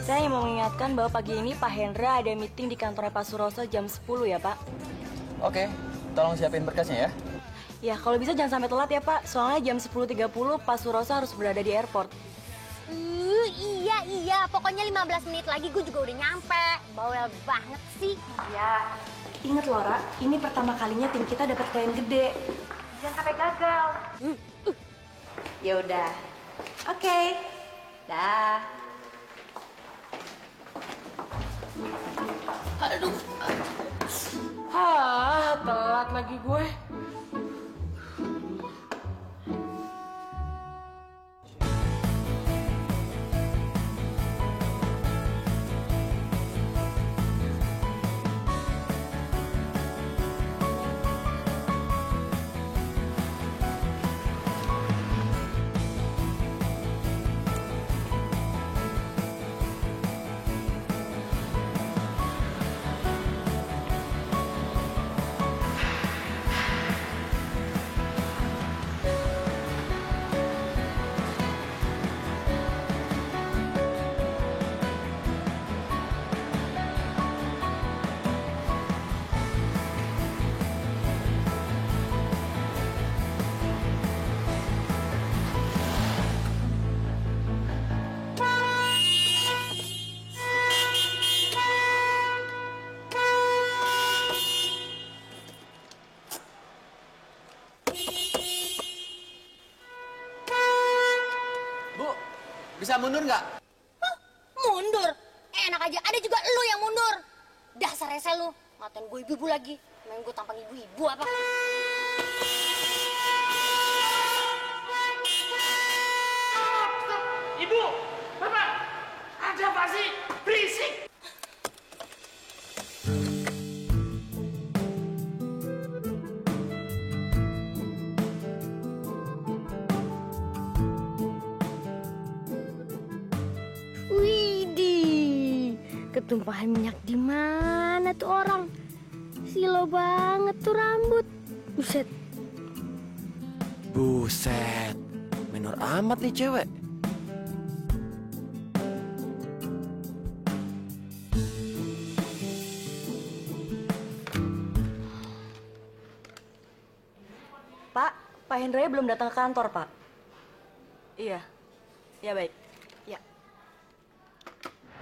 Saya mau mengingatkan bahwa pagi ini Pak Hendra ada meeting di kantornya Pak Suroso jam 10 ya Pak. Oke, tolong siapin berkasnya ya. Ya kalau bisa jangan sampai telat ya Pak, soalnya jam 10.30 Pak Suroso harus berada di airport. Iya, pokoknya 15 menit lagi gue juga udah nyampe. Bawel banget sih. Ya, ingat Laura, ini pertama kalinya tim kita dapat klien gede. Jangan sampai gagal. Ya udah. Oke. Dah. Aduh. Telat lagi gue. Bisa mundur nggak? Hah? Mundur? Enak aja, ada juga lu yang mundur. Dasar rese lu, ngatain gue ibu-ibu lagi. Main gue tampang ibu-ibu apa? Ibu, Bapak, ada apa sih? Berisik. Widih, ketumpahan minyak di mana tuh orang? Silo banget tuh rambut. Buset. Buset, minor amat nih cewek. Pak Hendra belum datang ke kantor, Pak. Iya. Ya baik. Ya.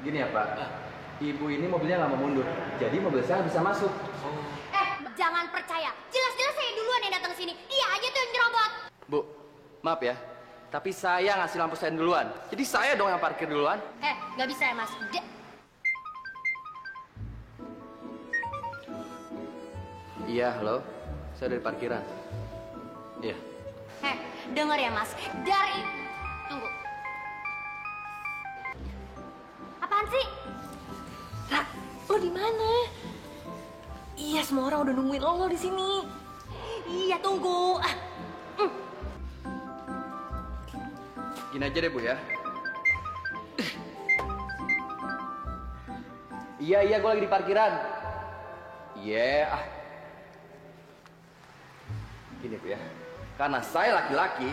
Gini ya Pak, ibu ini mobilnya nggak mau mundur, jadi mobil saya bisa masuk. Jangan percaya. Jelas-jelas saya duluan yang datang sini. Dia aja tuh yang nyerobot. Bu, maaf ya, tapi saya ngasih lampu sen duluan, jadi saya dong yang parkir duluan. Nggak bisa ya, Mas. Iya, halo, saya dari parkiran. Iya. Denger ya, Mas. Dari... Tunggu. Apaan sih? Ra, lo di mana? Iya, semua orang udah nungguin lo di sini. Iya, tunggu. Gini aja deh Bu ya. Iya, gue lagi di parkiran. Iya. Gini Bu ya, karena saya laki-laki,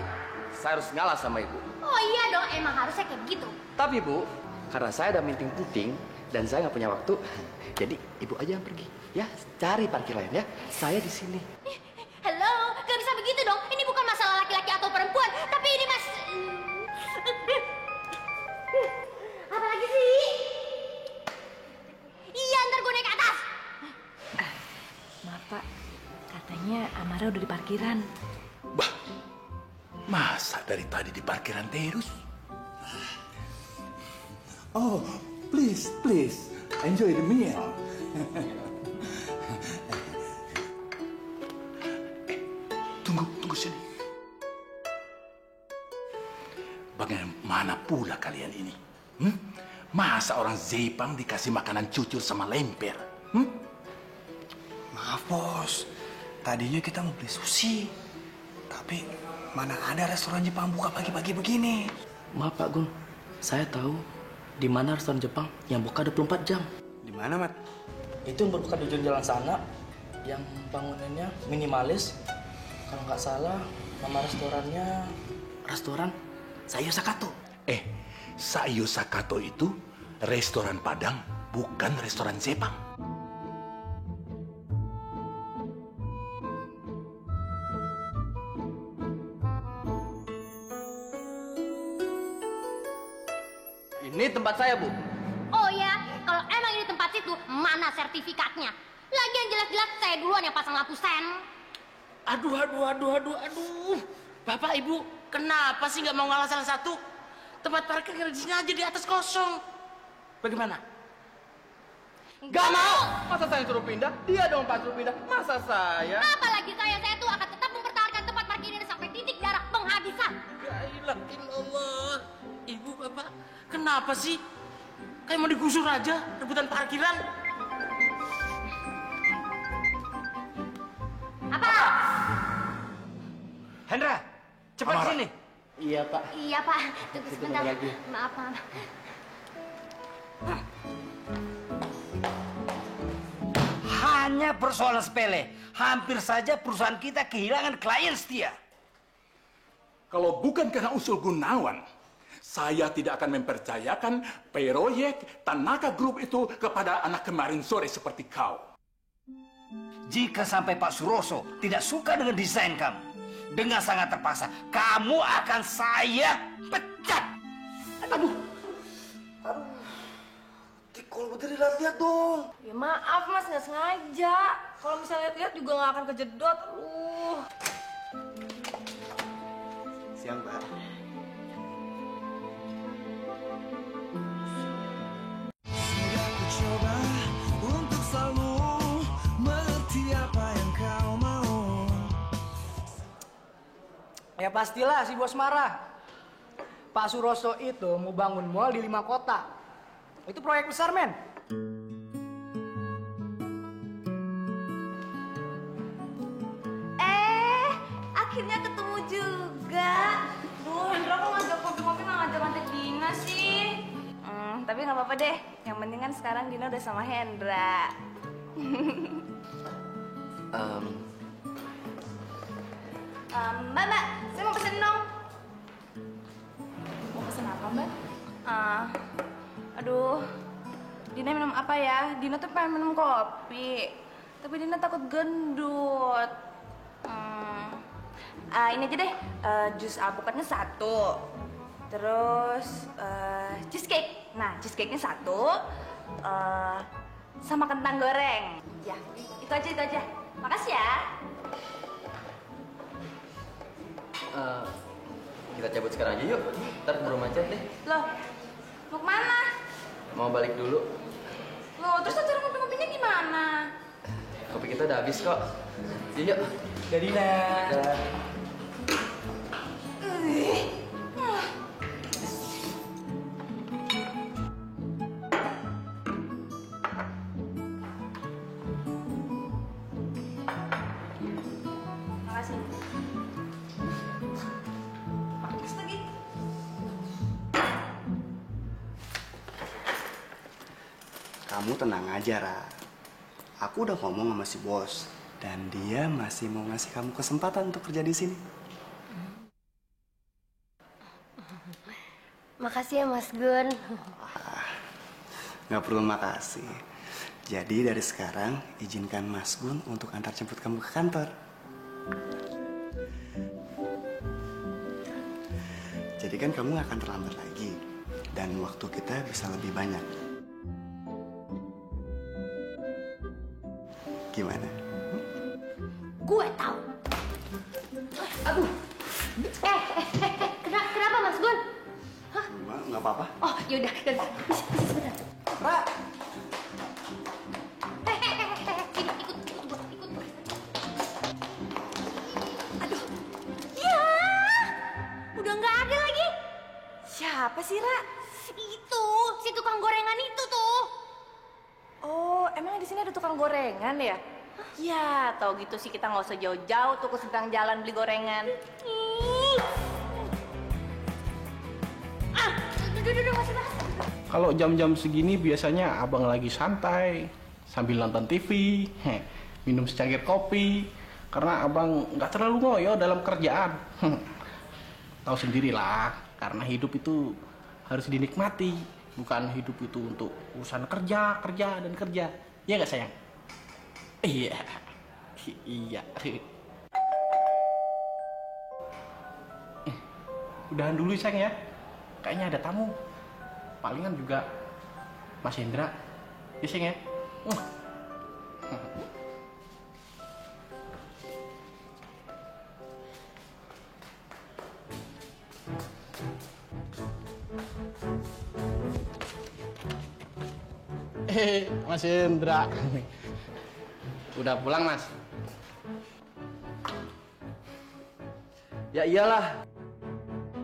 saya harus ngalah sama ibu. Oh iya dong, emang harusnya kayak gitu. Tapi Bu, karena saya ada meeting penting dan saya nggak punya waktu, jadi ibu aja yang pergi. Ya, cari parkir lain ya. Saya di sini. Halo, gak bisa begitu dong. Ini bukan masalah laki-laki atau perempuan, tapi ini mas... Apa lagi sih? Iya, ntar gue naik ke atas. Maaf Pak, katanya Amara udah di parkiran. Bah, masa dari tadi di parkiran terus? Oh, please, enjoy the meal. Tunggu sini. Bagaimana pula kalian ini? Masa orang Zepang dikasih makanan cucur sama lemper? Maaf bos, tadinya kita mau beli sushi, tapi mana ada restoran Jepang buka pagi-pagi begini. Maaf Pak Gun, saya tahu di mana restoran Jepang yang buka 24 jam. Di mana, Mat? Itu yang berbuka di ujung jalan sana, yang bangunannya minimalis. Kalau nggak salah, nama restoran Sayo Sakato. Sayo Sakato itu restoran Padang, bukan restoran Jepang. Ini tempat saya, Bu. Oh ya, kalau emang ini tempat situ, mana sertifikatnya? Lagian jelas-jelas saya duluan yang pasang lampu sen. Aduh. Bapak, Ibu, kenapa sih nggak mau ngalah salah satu? Tempat parkir di sini aja di atas kosong. Bagaimana? Gak mau! Masa saya suruh pindah? Dia dong Pak suruh pindah. Masa saya? Apalagi saya tuh akan tetap mempertahankan tempat parkir ini sampai titik darah penghabisan. Ya ilah. Ibu, Bapak, kenapa sih? Kayak mau digusur aja rebutan parkiran. Apa? Hendra, cepat Amara. sini. Iya Pak. Iya, Pak. Tunggu sebentar. lagi. Maaf. Hanya persoalan sepele. Hampir saja perusahaan kita kehilangan klien setia. Kalau bukan karena usul Gunawan, saya tidak akan mempercayakan proyek Tanaka Group itu kepada anak kemarin sore seperti kau. Jika sampai Pak Suroso tidak suka dengan desain kamu, dengan sangat terpaksa, kamu akan saya pecat. Tikol berdiri lihat dong. Ya maaf Mas, nggak sengaja. Kalau misalnya lihat juga nggak akan kejedot. Siang, Pak. Sudah ku coba untuk selalu mengerti apa yang kau mau. Ya pastilah si bos marah. Pak Suroso itu mau bangun mall di 5 kota. Itu proyek besar, men. Akhirnya ketemu juga. Duh, Hendra kok ngajak kopi-kopi nggak ngajak Dina sih? Tapi nggak apa-apa deh. Yang penting kan sekarang Dina udah sama Hendra. Mbak, saya mau pesen dong. Mau pesen apa, Mbak? Aduh, Dina minum apa ya? Dina tuh pengen minum kopi, tapi Dina takut gendut. Ini aja deh, jus alpukatnya 1. Terus cheesecake. Nah, cheesecake-nya 1. Sama kentang goreng. Ya, itu aja. Makasih ya. Kita cabut sekarang aja yuk. Ntar keburu macet deh. Loh, mau kemana? Mau balik dulu. Loh, terus acara kopi-kopinya gimana? Kopi kita udah habis kok. Yuk. Jadi nah. Makasih. Terus lagi. Kamu tenang aja, Ra. Aku udah ngomong sama si bos. Dan dia masih mau ngasih kamu kesempatan untuk kerja di sini. Makasih ya, Mas Gun. Nggak perlu makasih. Jadi dari sekarang, izinkan Mas Gun untuk antar jemput kamu ke kantor. Jadi kan kamu nggak akan terlambat lagi. Dan waktu kita bisa lebih banyak. Gimana? Gue tahu. Aduh. Kenapa Mas Gun? Nggak apa-apa. Oh, yaudah. Sebentar. Ra, Sini, ikut gua. Aduh. Ya. Udah nggak ada lagi. Siapa sih, Ra? Itu, si tukang gorengan itu tuh. Oh, emang di sini ada tukang gorengan ya? Ya, tau gitu sih kita nggak usah jauh-jauh tuh ke seberang jalan beli gorengan. Duduk, masih bahas. Kalau jam-jam segini biasanya abang lagi santai sambil nonton TV, minum secangkir kopi, karena abang nggak terlalu ngoyo dalam kerjaan. Tahu sendirilah, karena hidup itu harus dinikmati, Bukan hidup itu untuk urusan kerja, kerja, dan kerja. Iya nggak sayang? Iya. Iya. Udahan dulu sayang ya. Kayaknya ada tamu. Palingan juga Mas Hendra. Ya sayang ya. Mas Hendra. Udah pulang, Mas? Ya iyalah.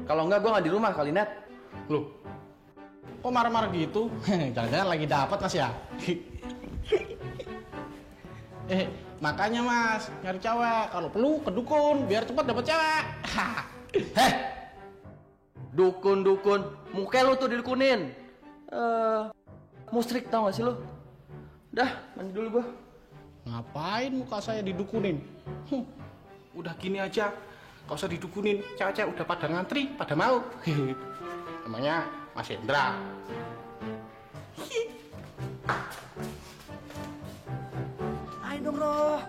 Kalau enggak, gue nggak di rumah kali, Net. Loh, kok marah-marah gitu? Jangan-jangan lagi dapat, Mas ya? Makanya Mas, nyari cewek. Kalau perlu ke dukun, biar cepat dapat cewek. Heh, dukun. Muka lu tuh didukunin. Musrik tau gak sih lu? Dah, mandi dulu gua. Ngapain muka saya didukunin? Udah gini aja, gak usah didukunin. Cewek-cewek udah pada ngantri, pada mau. Namanya Mas Hendra. Ayo dong, Roh.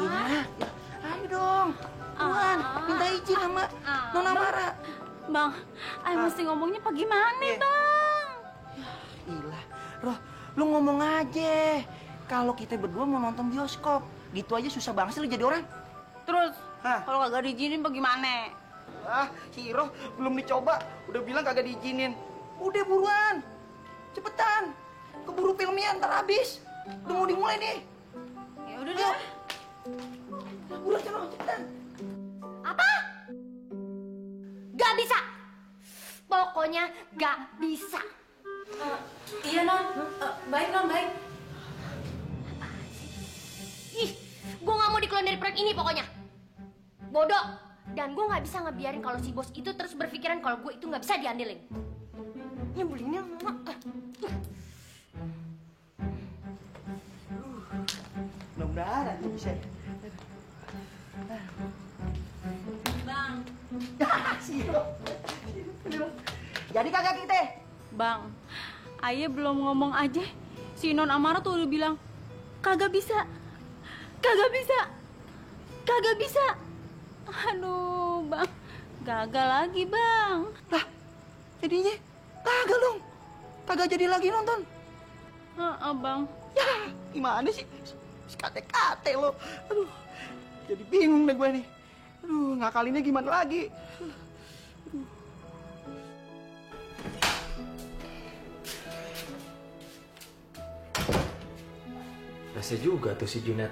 Iya. Ayo dong. Tuan, minta izin sama Nona Mara. Bang, ayo mesti ngomongnya apa gimana, Bang? Ilah, Roh, lu ngomong aja. Kalau kita berdua mau nonton bioskop, gitu aja susah banget sih lu jadi orang. Terus, kalau kagak diizinin bagaimana? Si Roh belum dicoba, udah bilang kagak diizinin. Udah buruan, cepetan. Keburu filmnya ntar habis. Udah mau dimulai nih. Ya udah deh. Buruan Roh, cepetan. Apa? Gak bisa. Pokoknya gak bisa. Iya, Non. Baik, Non, baik. Ih, gue gak mau dikeluarin dari proyek ini pokoknya. Bodoh. Dan gue gak bisa ngebiarin kalau si bos itu terus berpikiran kalau gue itu gak bisa diandelin. Nyebelinnya mama. Mudah-mudahan aja bisa. Bang. Jadi kagak kita? Bang, Ayah belum ngomong aja. Si Non Amara tuh udah bilang, kagak bisa. Kagak bisa. Kagak bisa. Aduh, Bang. Gagal lagi, Bang. Lah, jadinya kagak dong. Kagak jadi lagi nonton. Bang. Ya, gimana sih? Kate-kate lo. Aduh, jadi bingung deh gue nih. Aduh, ngakalinnya gimana lagi? Rasa juga tuh si Junet.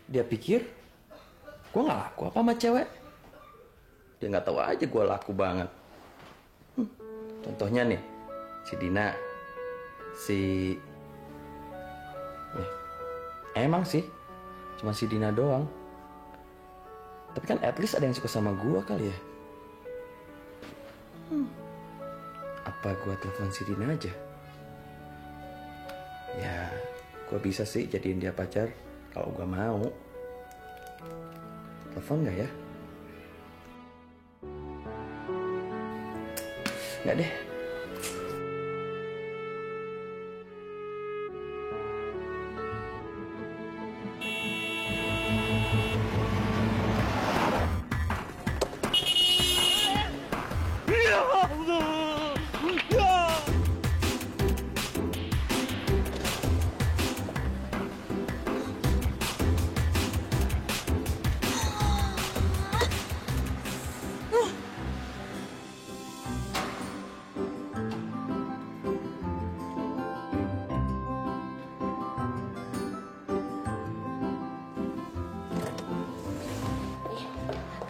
Dia pikir gue nggak laku apa sama cewek. Dia nggak tahu aja gue laku banget. Contohnya nih, si Dina, emang sih cuma si Dina doang. Tapi kan at least ada yang suka sama gue kali ya. Apa gue telepon si Dina aja? Ya, gue bisa sih jadiin dia pacar kalau gue mau. Telepon nggak ya? Nggak deh.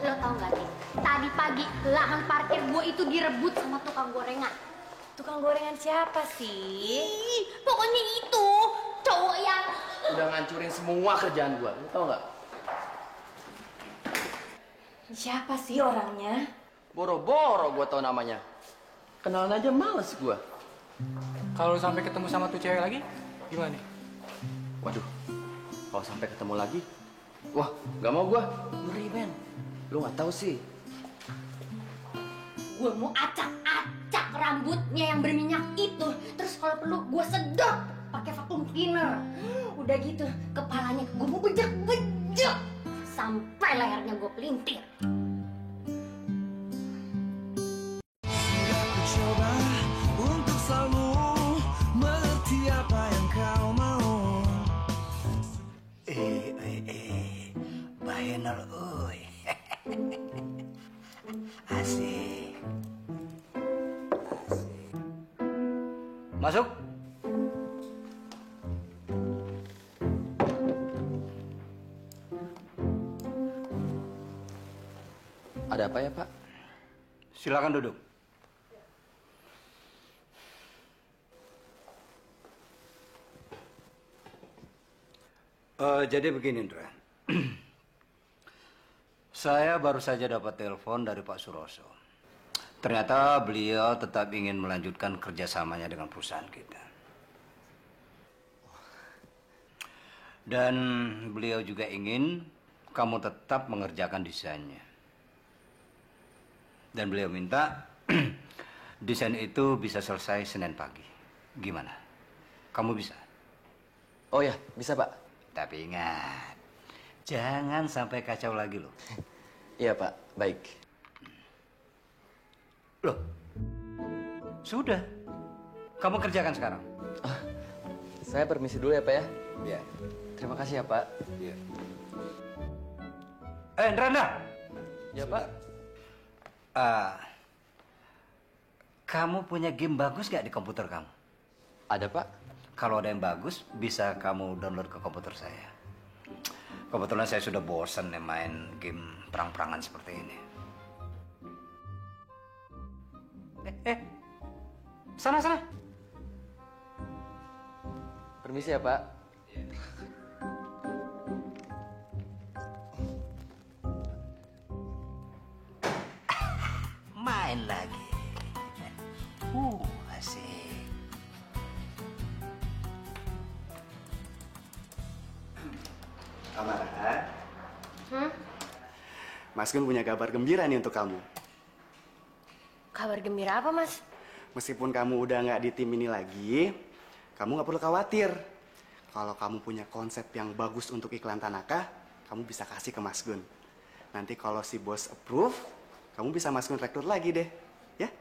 Lo tau gak nih, tadi pagi lahan parkir gue itu direbut sama tukang gorengan. Tukang gorengan siapa sih? Ih, pokoknya itu cowok yang... Udah ngancurin semua kerjaan gue, lu tau nggak? Siapa sih orangnya? Boro-boro gue tau namanya. Kenalan aja males gue. Kalau sampai ketemu sama tuh cewek lagi, gimana? Waduh, kalau sampai ketemu lagi, wah, nggak mau gue. Ngeri, Ben. Lu nggak tahu sih. Gue mau acak-acak rambutnya yang berminyak itu. Terus kalau perlu gue sedot pakai vacuum cleaner. Udah gitu, kepalanya gue mau bejek-bejek sampai lehernya gue pelintir. Sudah ku coba untuk selalu mengerti apa yang kau mau. Bahenol, oi. Asik. Masuk. Ada apa ya, Pak? Silakan duduk. Jadi begini, Indra. Saya baru saja dapat telepon dari Pak Suroso. Ternyata beliau tetap ingin melanjutkan kerjasamanya dengan perusahaan kita. Dan beliau juga ingin kamu tetap mengerjakan desainnya. Dan beliau minta desain itu bisa selesai Senin pagi. Gimana? Kamu bisa? Oh ya, bisa, Pak. Tapi ingat, jangan sampai kacau lagi loh. Iya, Pak. Baik. Loh, sudah. Kamu kerjakan sekarang. Saya permisi dulu ya, Pak ya. Iya. Terima kasih ya, Pak. Iya. Indra. Ya, Pak. Kamu punya game bagus nggak di komputer kamu? Ada, Pak. Kalau ada yang bagus, bisa kamu download ke komputer saya. Kebetulan saya sudah bosan nih main game perang-perangan seperti ini. Sana. Permisi ya, Pak. Main lagi. Asik. Amara, Mas Gun punya kabar gembira nih untuk kamu. Kabar gembira apa, Mas? Meskipun kamu udah nggak di tim ini lagi, kamu nggak perlu khawatir. Kalau kamu punya konsep yang bagus untuk iklan Tanaka, kamu bisa kasih ke Mas Gun. Nanti kalau si bos approve, kamu bisa Mas Gun rekrut lagi deh, ya?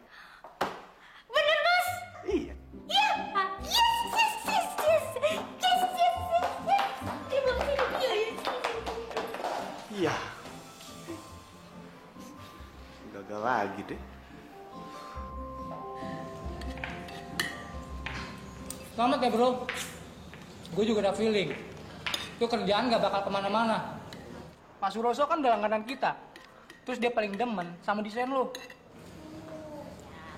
Bener, Mas? Iya. Iya. Yes. Iya. Gagal lagi deh. Selamat ya bro, gue juga udah feeling. Itu kerjaan gak bakal kemana-mana. Pak Suroso kan udah langganan kita. Terus dia paling demen sama desain lo.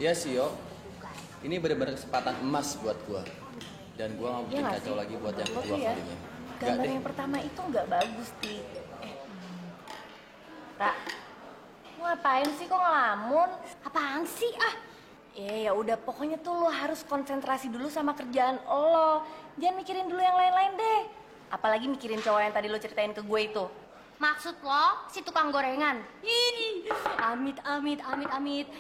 Iya sih, Yo. Ini benar-benar kesempatan emas buat gua. Dan gua nggak bikin kacau lagi buat yang kedua kalinya. Gambar yang pertama itu nggak bagus, Ti. Ra, lu ngapain sih kok ngelamun? Apaan sih ah? Ya udah pokoknya tuh lo harus konsentrasi dulu sama kerjaan lo. Jangan mikirin dulu yang lain-lain deh. Apalagi mikirin cowok yang tadi lo ceritain ke gue itu. Maksud lo si tukang gorengan? Ih, amit.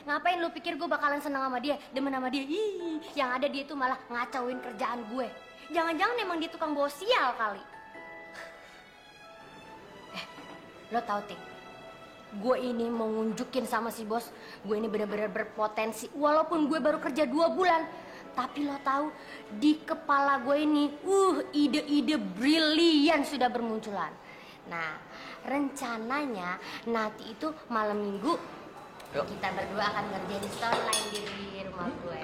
Ngapain lo pikir gue bakalan senang sama dia, demen sama dia? Ih, yang ada dia tuh malah ngacauin kerjaan gue. Jangan-jangan emang dia tukang bawa sial kali. Lo tau Tik, gue ini mau ngunjukin sama si bos, gue ini benar-benar berpotensi. Walaupun gue baru kerja 2 bulan, tapi lo tahu di kepala gue ini, ide-ide brilian sudah bermunculan. Nah, rencananya nanti itu malam minggu kita berdua akan ngerjain storyline di rumah gue,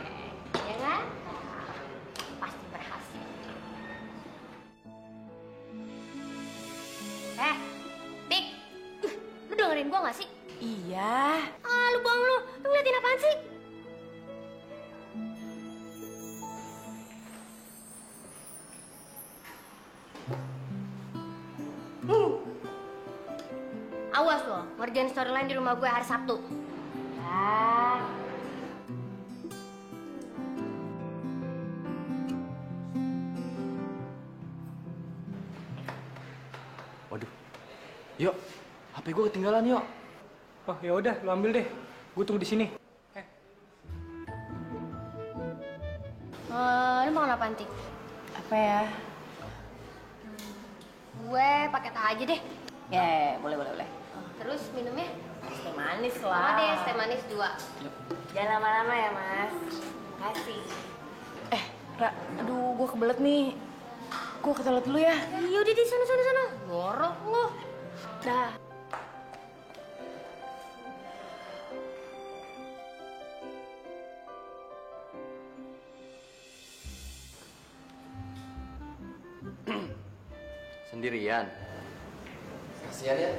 ya kan? Pasti berhasil. Dik, lu dengerin gue gak sih? Iya. Lu bohong lu ngeliatin apaan sih? Awas lo, ngerjain storyline di rumah gue hari Sabtu. Ya. Waduh. Yuk, HP gue ketinggalan, yuk. Oh ya udah, lu ambil deh. Gue tunggu di sini. Lu mau apaan, Tik? Apa ya? Gue paket aja deh. Ya, boleh. Terus minumnya? Es teh manis Sama lah. deh, es teh manis 2. Jangan lama-lama ya, Mas. Makasih. Ra, aduh, gue kebelet nih. Gue ke toilet dulu ya. Iya udah di sana. Ngorok lu. Dah. Sendirian. Kasihan ya.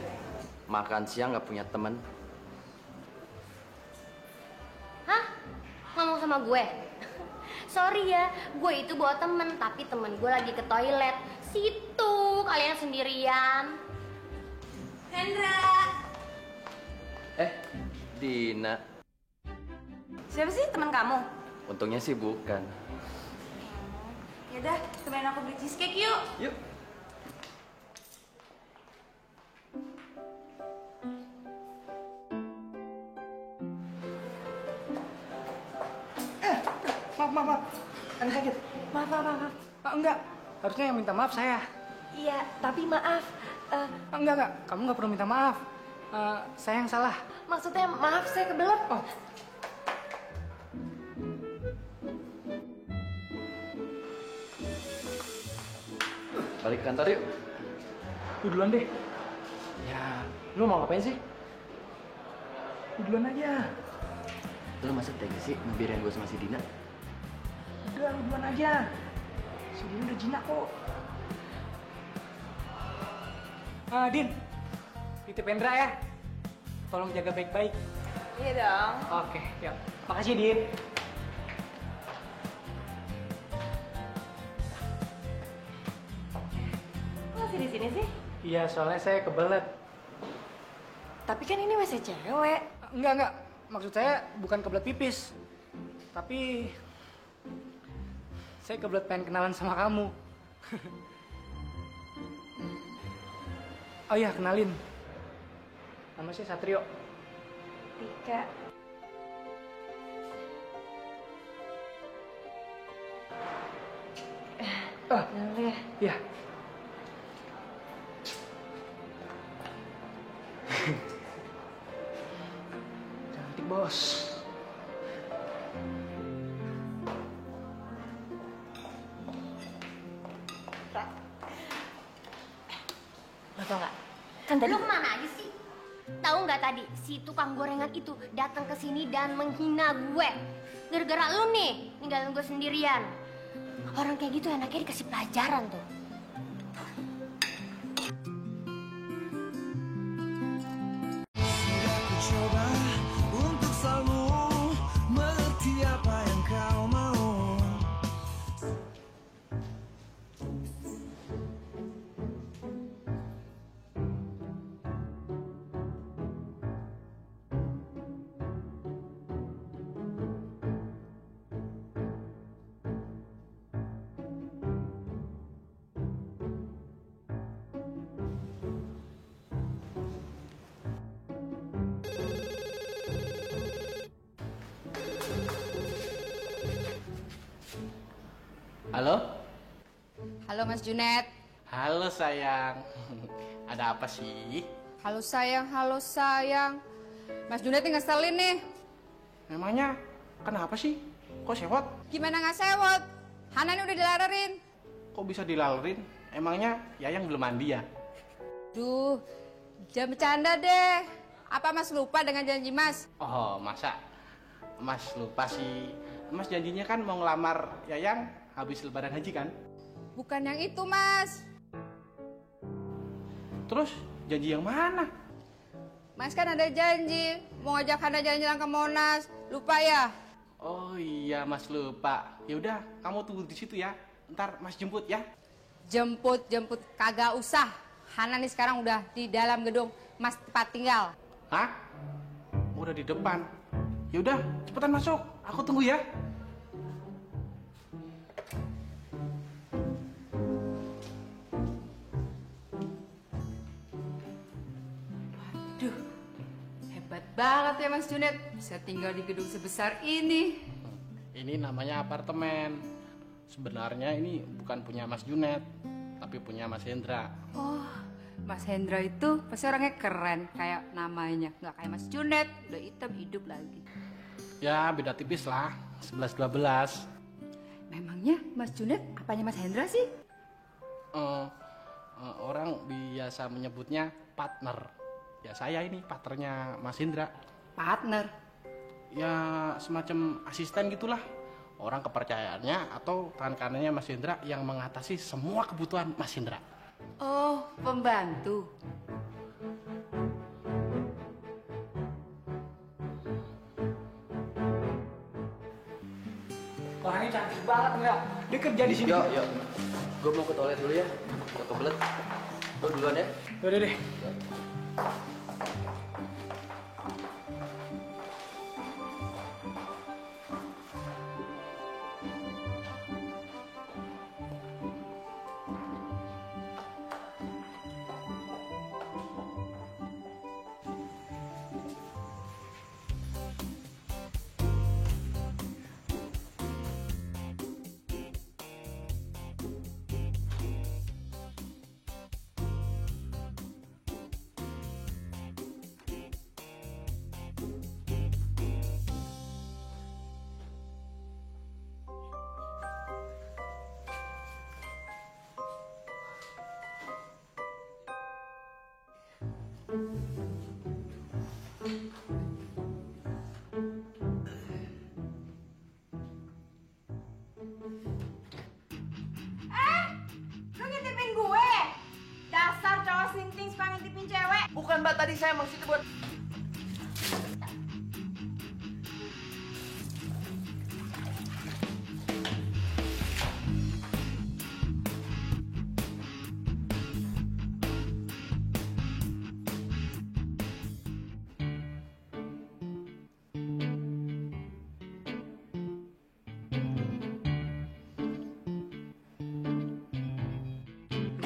Makan siang nggak punya temen. Hah? Ngomong sama gue? Sorry ya, gue itu bawa temen, tapi temen gue lagi ke toilet. Situ, kalian sendirian. Hendra. Dina. Siapa sih teman kamu? Untungnya sih bukan. Yaudah, temenin aku beli cheesecake yuk. Yuk. Maaf. Ada sakit. Maaf. Enggak. Harusnya yang minta maaf saya. Iya, tapi maaf. Enggak. Kamu nggak perlu minta maaf. Saya yang salah. Maksudnya maaf, saya kebelet. Oh. Balik kantor yuk. Lu duluan deh. Ya, lu mau ngapain sih? Lu duluan aja. Lu masa tega sih ngebiarin gue sama si Dina? Udah, lu duluan aja. Si Din udah jinak kok. Din. Titip Hendra ya. Tolong jaga baik-baik. Iya dong. Oke, ya. Makasih, Din. Kok masih di sini sih? Iya, soalnya saya kebelet. Tapi kan ini masih cewek. Enggak. Maksud saya bukan kebelet pipis. Tapi saya kebelet pengen kenalan sama kamu. Oh iya, kenalin. Nama saya Satrio. Tika. Dulu ya. Iya. Cantik, Bos. Lo tau gak? Kan tadi... Lu kemana aja sih? Tahu nggak tadi si tukang gorengan itu datang ke sini dan menghina gue. Gara-gara lu nih ninggalin gue sendirian. Orang kayak gitu enaknya dikasih pelajaran tuh. Aku coba untuk selalu mengerti apa yang kau mau. Halo? Halo Mas Junet. Halo sayang. Ada apa sih? Halo sayang. Mas Junet nih ngeselin nih. Memangnya kenapa sih? Kok sewot? Gimana nggak sewot? Hanan udah dilararin. Kok bisa dilalerin? Emangnya Yayang belum mandi ya? Duh, jangan bercanda deh. Apa Mas lupa dengan janji Mas? Oh, masa Mas lupa sih? Mas janjinya kan mau ngelamar Yayang habis lebaran haji kan? Bukan yang itu Mas. Terus janji yang mana? Mas kan ada janji mau ngajak Hana jalan-jalan ke Monas. Lupa ya? Oh iya Mas lupa. Ya udah, kamu tunggu di situ ya. Ntar Mas jemput ya. Jemput kagak usah. Hana nih sekarang udah di dalam gedung Mas tempat tinggal. Hah? Udah di depan. Ya udah, cepetan masuk. Aku tunggu ya. Duh, hebat banget ya Mas Junet, bisa tinggal di gedung sebesar ini. Ini namanya apartemen. Sebenarnya ini bukan punya Mas Junet, tapi punya Mas Hendra. Oh, Mas Hendra itu pasti orangnya keren, kayak namanya. Nggak kayak Mas Junet, udah hitam hidup lagi. Ya, beda tipis lah, 11-12. Memangnya Mas Junet apanya Mas Hendra sih? Orang biasa menyebutnya partner. Ya saya ini partnernya Mas Hendra. Partner? Ya semacam asisten gitulah. Orang kepercayaannya atau tangan kanannya Mas Hendra yang mengatasi semua kebutuhan Mas Hendra. Oh, pembantu. Wah, ini cantik banget enggak? Dia kerja di sini. Yuk. Gue mau ke toilet dulu ya. Gue kebelet. Lo duluan ya. Yaudah deh. Lu ngintipin gue? Dasar cowok sinting suka ngintipin cewek. Bukan Mbak, tadi saya maksudnya buat...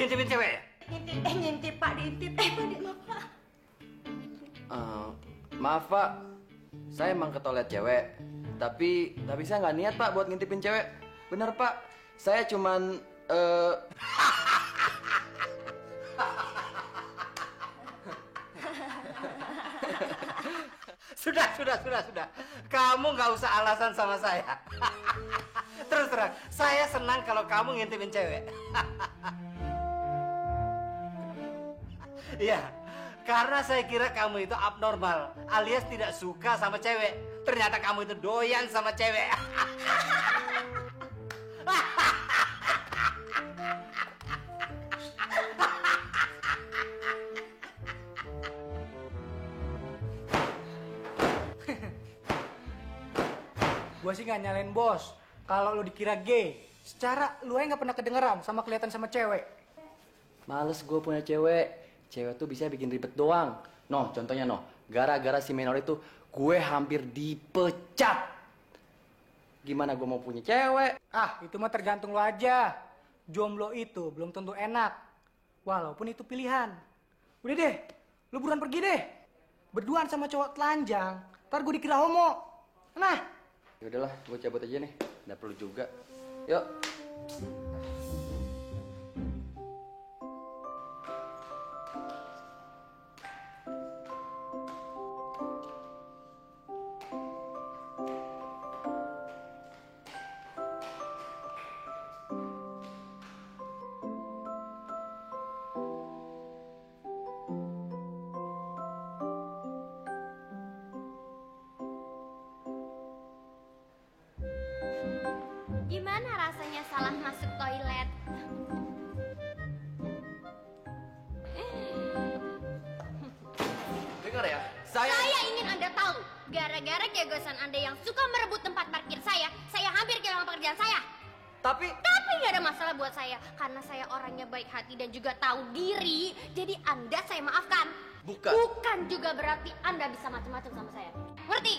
Ngintipin cewek ya? Ngintip Pak, diintip. Pak, maaf Pak. Maaf Pak, saya emang ke toilet cewek. Tapi saya nggak niat Pak buat ngintipin cewek. Bener Pak, saya cuman Sudah. Kamu nggak usah alasan sama saya. Terus terang, saya senang kalau kamu ngintipin cewek. Iya, karena saya kira kamu itu abnormal, alias tidak suka sama cewek. Ternyata kamu itu doyan sama cewek. Gua sih nggak nyalain bos. Kalau lu dikira gay, secara lu aja nggak pernah kedengeran sama kelihatan sama cewek. males gue punya cewek. Cewek tuh bisa bikin ribet doang. Noh, contohnya gara-gara si Menor itu gue hampir dipecat. Gimana gue mau punya cewek? Ah, itu mah tergantung lo aja. Jomblo itu belum tentu enak. Walaupun itu pilihan. Udah deh, lu buruan pergi deh. Berduaan sama cowok telanjang, ntar gue dikira homo. Nah. Ya udahlah, gue cabut aja nih. Nggak perlu juga. Yuk. Gimana rasanya salah masuk toilet? Dengar ya, Saya ingin Anda tahu, gara-gara kegosan Anda yang suka merebut tempat parkir saya hampir kehilangan pekerjaan saya. Tapi nggak ada masalah buat saya, karena saya orangnya baik hati dan juga tahu diri. Jadi Anda saya maafkan. Bukan juga berarti Anda bisa macam-macam sama saya. Ngerti?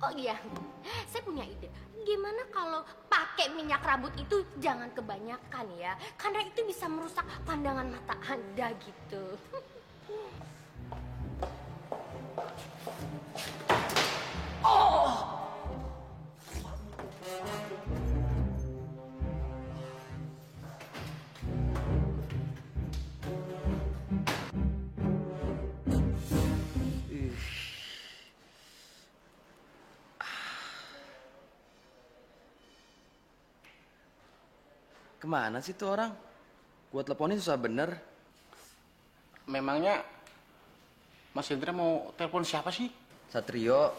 Oh iya, saya punya ide. Gimana kalau pakai minyak rambut itu jangan kebanyakan ya, karena itu bisa merusak pandangan mata Anda gitu. Kemana sih tuh orang? Gua teleponin susah bener. Memangnya Mas Hendra mau telepon siapa sih? Satrio,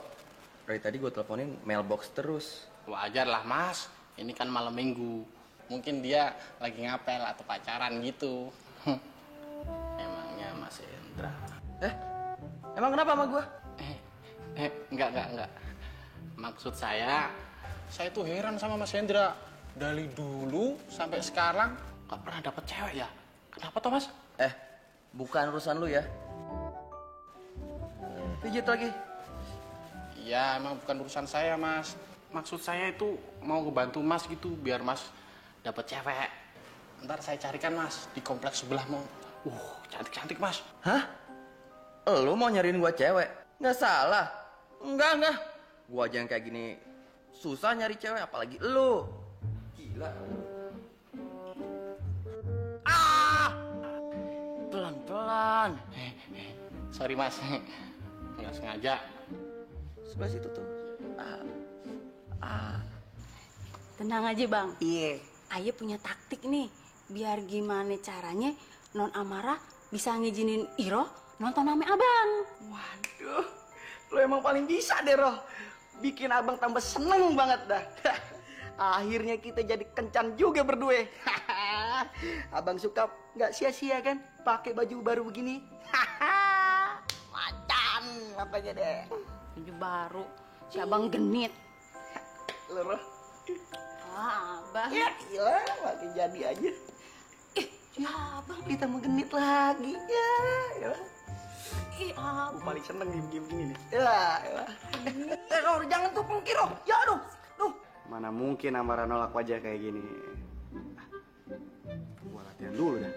dari tadi gue teleponin mailbox terus. Wajar lah Mas, ini kan malam minggu. Mungkin dia lagi ngapel atau pacaran gitu. Emangnya Mas Hendra. Emang kenapa sama gue? Enggak. Maksud saya tuh heran sama Mas Hendra. Dari dulu sampai sekarang gak pernah dapet cewek ya. Kenapa toh Mas? Bukan urusan lu ya. Pijit lagi. Iya, emang bukan urusan saya Mas. Maksud saya itu mau ngebantu Mas gitu biar Mas dapet cewek. Ntar saya carikan Mas di kompleks sebelah mau. Cantik-cantik Mas. Hah? Lu mau nyariin gua cewek? Nggak salah. Enggak. Gua aja yang kayak gini susah nyari cewek, apalagi lu. Gila. Pelan-pelan. Sorry Mas, nggak sengaja. Sebelah situ tuh. Tenang aja Bang. Iya. Aye punya taktik nih. Biar gimana caranya Non Amara bisa ngizinin Iro nonton sama Abang. Waduh, lo emang paling bisa deh, Roh. Bikin abang tambah seneng banget dah. Akhirnya kita jadi kencan juga berdua. Abang suka nggak sia-sia kan pakai baju baru begini. Macan makanya deh. Baju baru, si Abang genit. Lo, Roh. Abang. Ya, gila, makin jadi aja. Ya, abang ditambah genit lagi. Ya. Aku paling seneng diem-diem gini nih. Ya. Roh, jangan tuh pengkir, Roh. Ya, aduh. Mana mungkin Amara nolak wajah kayak gini. Gua latihan dulu dah.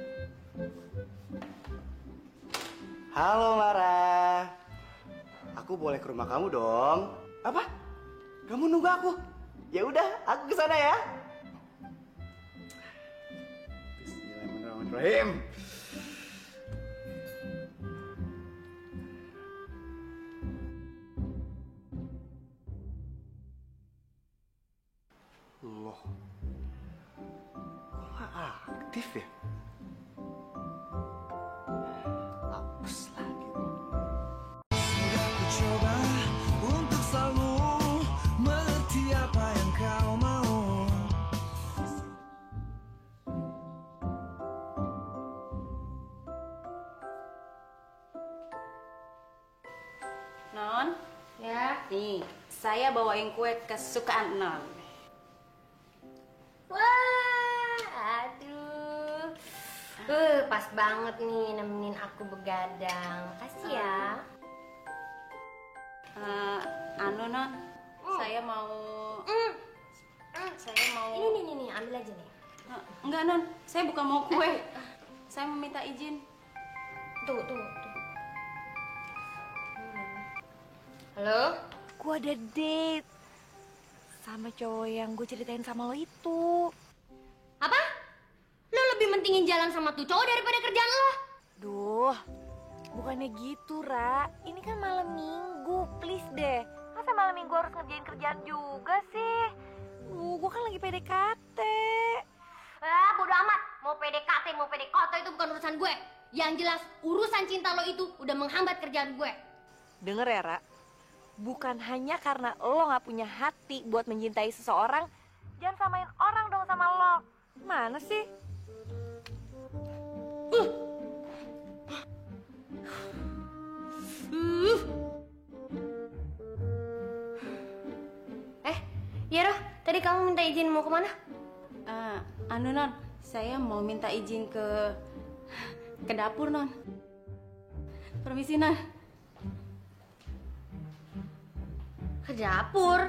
Halo Mara. Aku boleh ke rumah kamu dong. Apa? Kamu nunggu aku? Ya udah, aku kesana ya. Bismillahirrahmanirrahim. Loh, kok nggak aktif ya? Hapus lagi. Sudah ku coba untuk selalu mengerti apa yang kau mau. Non, ya. Nih, saya bawain kue kesukaan Non. Wah, aduh. Pas banget nih nemenin aku begadang. Makasih ya. Anu Non, saya mau. Saya mau. Ini, ambil aja nih. Enggak Non, saya bukan mau kue. Saya meminta izin. Tuh. Halo? Gue ada date sama cowok yang gue ceritain sama lo itu. Apa? Lo lebih mentingin jalan sama tuh cowok daripada kerjaan lo? Duh, bukannya gitu, Ra. Ini kan malam minggu, please deh. Masa malam minggu harus ngerjain kerjaan juga sih? Gue kan lagi PDKT. Bodo amat. Mau PDKT, mau PDKT itu bukan urusan gue. Yang jelas, urusan cinta lo itu udah menghambat kerjaan gue. Denger ya, Ra. Bukan hanya karena lo gak punya hati buat mencintai seseorang, jangan samain orang dong sama lo. Mana sih? Ya Roh, tadi kamu minta izin mau kemana? Anu Non, saya mau minta izin ke dapur Non. Permisi Non. Ke dapur?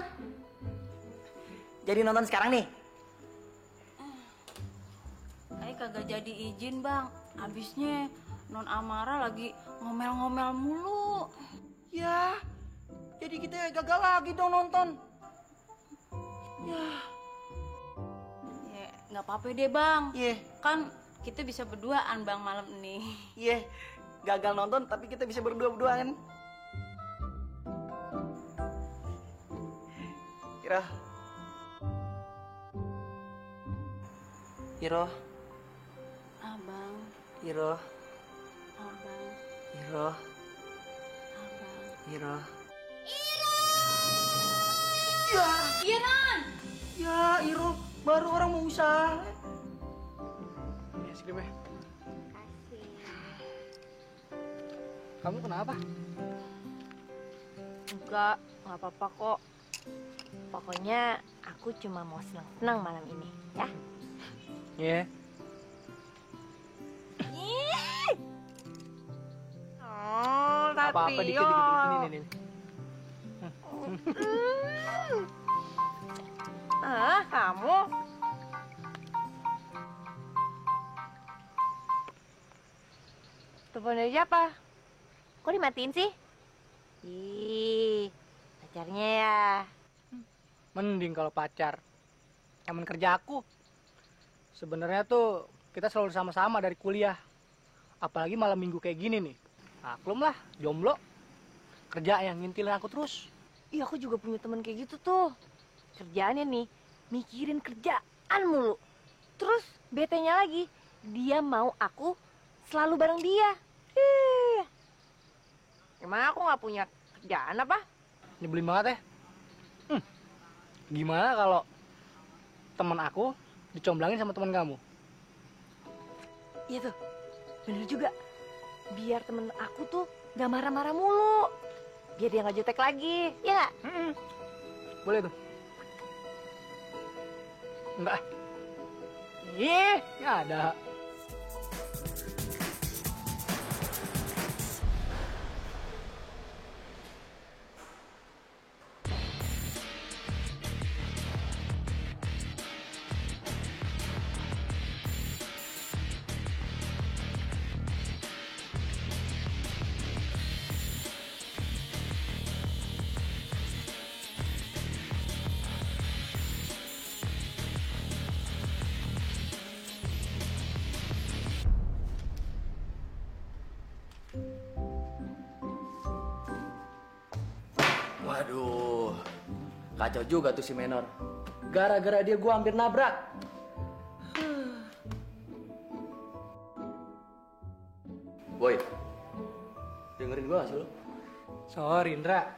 Jadi nonton sekarang nih? Saya kagak jadi izin Bang. Abisnya Non Amara lagi ngomel-ngomel mulu. Ya, jadi kita gagal lagi dong nonton. Ya. Ya, nggak apa-apa deh bang. Iya. Kan kita bisa berduaan bang malam ini. Iya, gagal nonton tapi kita bisa berdua-duaan. Iro. Iro. Abang. Iro. Abang. Iro. Abang. Iro. Ya. Iran. Ya, Iro, baru orang mau usaha. Ya, es krim ya. Kamu kenapa? Enggak apa-apa kok. Pokoknya aku cuma mau senang-senang malam ini, ya. Iya. Oh, Apa-apa dikit-dikit ini. Kamu? Telepon dari siapa? Kok dimatiin sih? Ih, pacarnya ya. Mending kalau pacar. Temen kerja aku. Sebenarnya tuh kita selalu sama-sama dari kuliah. Apalagi malam minggu kayak gini nih. Maklum lah, jomblo. Kerja yang ngintilin aku terus. Iya, aku juga punya temen kayak gitu tuh. Kerjaannya nih, mikirin kerjaan mulu. Terus betenya lagi, dia mau aku selalu bareng dia. Gimana aku nggak punya kerjaan apa? Nyebelin banget ya. Gimana kalau teman aku dicomblangin sama teman kamu? Iya tuh, bener juga. Biar temen aku tuh gak marah-marah mulu. Biar dia gak jutek lagi, ya gak? Boleh tuh. Enggak. Ih, nggak ada. Waduh, kacau juga tuh si Menor. Gara-gara dia gua hampir nabrak. Boy, dengerin gua gak sih lu? Sorry, Indra.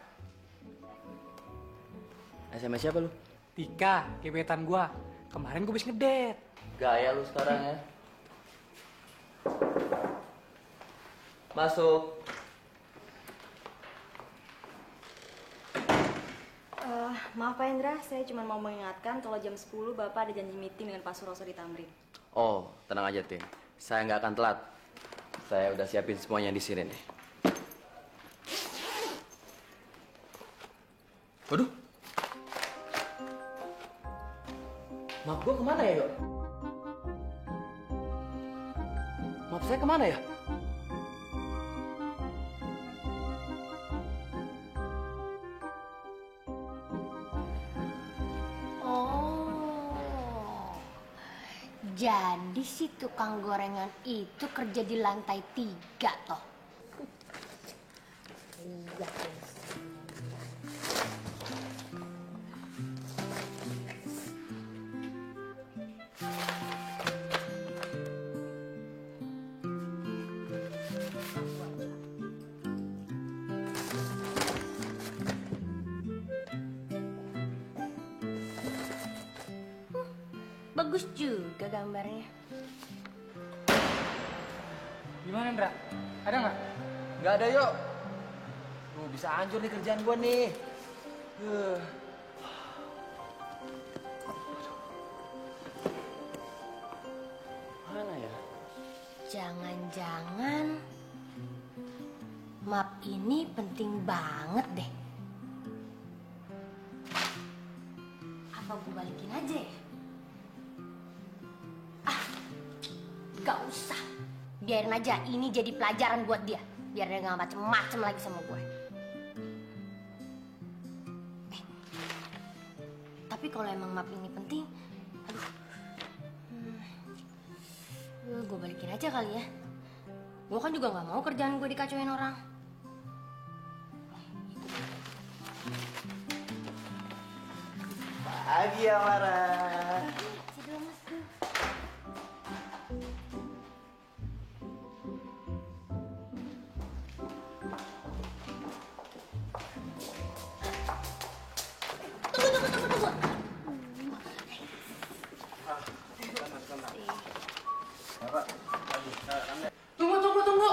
SMS siapa lu? Tika, gebetan gua. Kemarin gua habis ngedet. Gaya lu sekarang ya. Masuk. Maaf Pak Indra, saya cuma mau mengingatkan kalau jam 10 Bapak ada janji meeting dengan Pak Suroso di Tamrin. Oh, tenang aja, Tin. Saya nggak akan telat. Saya udah siapin semuanya di sini nih. Waduh. Map gua kemana ya, Dok? Map saya kemana ya? Jadi si tukang gorengan itu kerja di lantai 3 toh. Iya. Bagus juga gambarnya. Gimana, Indra? Ada nggak? Nggak ada, yuk. Tuh, bisa hancur nih kerjaan gua nih. Mana ya? Jangan-jangan map ini penting banget deh. Apa gue balikin aja ya? Gak usah. Biarin aja ini jadi pelajaran buat dia. Biar dia gak macem-macem lagi sama gue. Tapi kalau emang maaf ini penting, gue balikin aja kali ya. Gue kan juga nggak mau kerjaan gue dikacauin orang. Pagi Amara. Tunggu.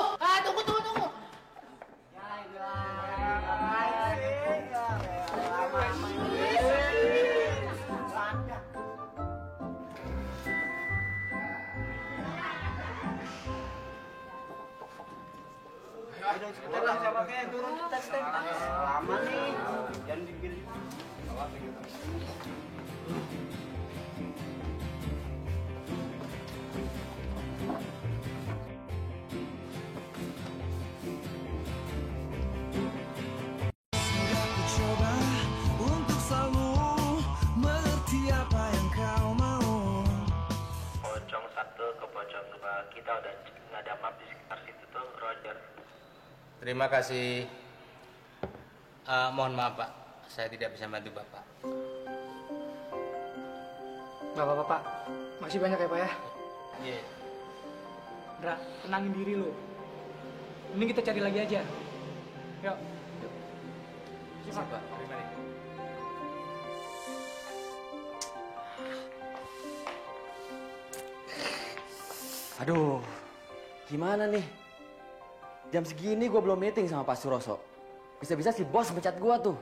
Lama nih. Jangan digini. Aku coba untuk selalu mengerti apa yang kau mau. Pocong 1 ke pocong 2 kita udah nggak ada map di sekitar situ tuh, Roger. Terima kasih. Mohon maaf Pak, saya tidak bisa bantu Bapak. Bapak-bapak, masih banyak ya Pak ya? Iya. Dra, tenangin diri lu. Ini kita cari lagi aja. Yuk. Siap Pak, terima kasih. Aduh, gimana nih? Jam segini gue belum meeting sama Pak Suroso. Bisa-bisa si bos pecat gue tuh.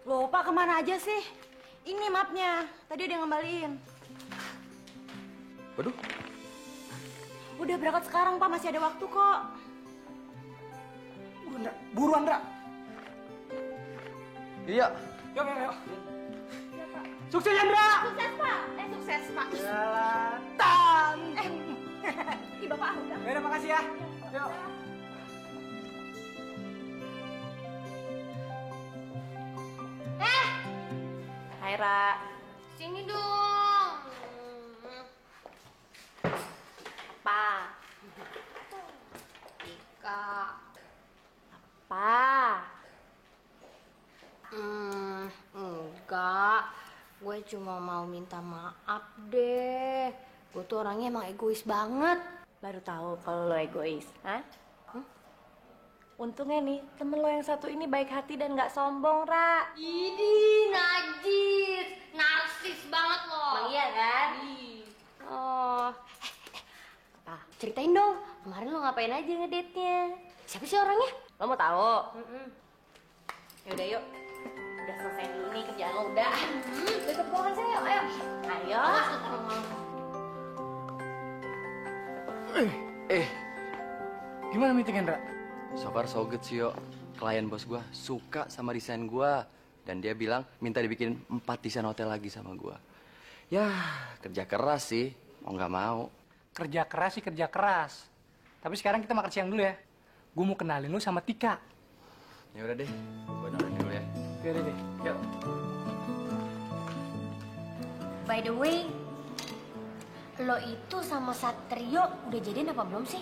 Loh, Pak kemana aja sih? Ini mapnya. Tadi udah ngembaliin. Waduh. Udah berangkat sekarang, Pak. Masih ada waktu kok. Buruan, Dra. Iya. Yuk. Sukses, Chandra! Sukses, Pak. Sukses, Pak. Tan! Ih, Bapak udah. Ya udah, makasih ya. Yuk. Hai, Ra. Sini dong. Pak. Ika. Apa? Enggak. Gue cuma mau minta maaf deh. Gue tuh orangnya emang egois banget. Baru tahu kalau lo egois, hah? Untungnya nih, temen lo yang satu ini baik hati dan nggak sombong, Ra. Idi, najis, narsis banget lo. Emang iya kan? Oh, apa? Ceritain dong, kemarin lo ngapain aja ngedate-nya? Siapa sih orangnya? Lo mau tahu? Yaudah yuk. Udah selesai dulu nih kerjaan lo udah. Ikut gue saya yuk, ayo. Ayo. Gimana meeting, Indra? So far so good sih, yo. Klien bos gue suka sama desain gue. Dan dia bilang minta dibikin 4 desain hotel lagi sama gue. Ya, kerja keras sih. Mau nggak mau. Kerja keras sih kerja keras. Tapi sekarang kita makan siang dulu ya. Gue mau kenalin lu sama Tika. Ya udah deh, gue naruh dulu ya. Ya udah deh, yuk. By the way, lo itu sama Satrio udah jadian apa belum sih?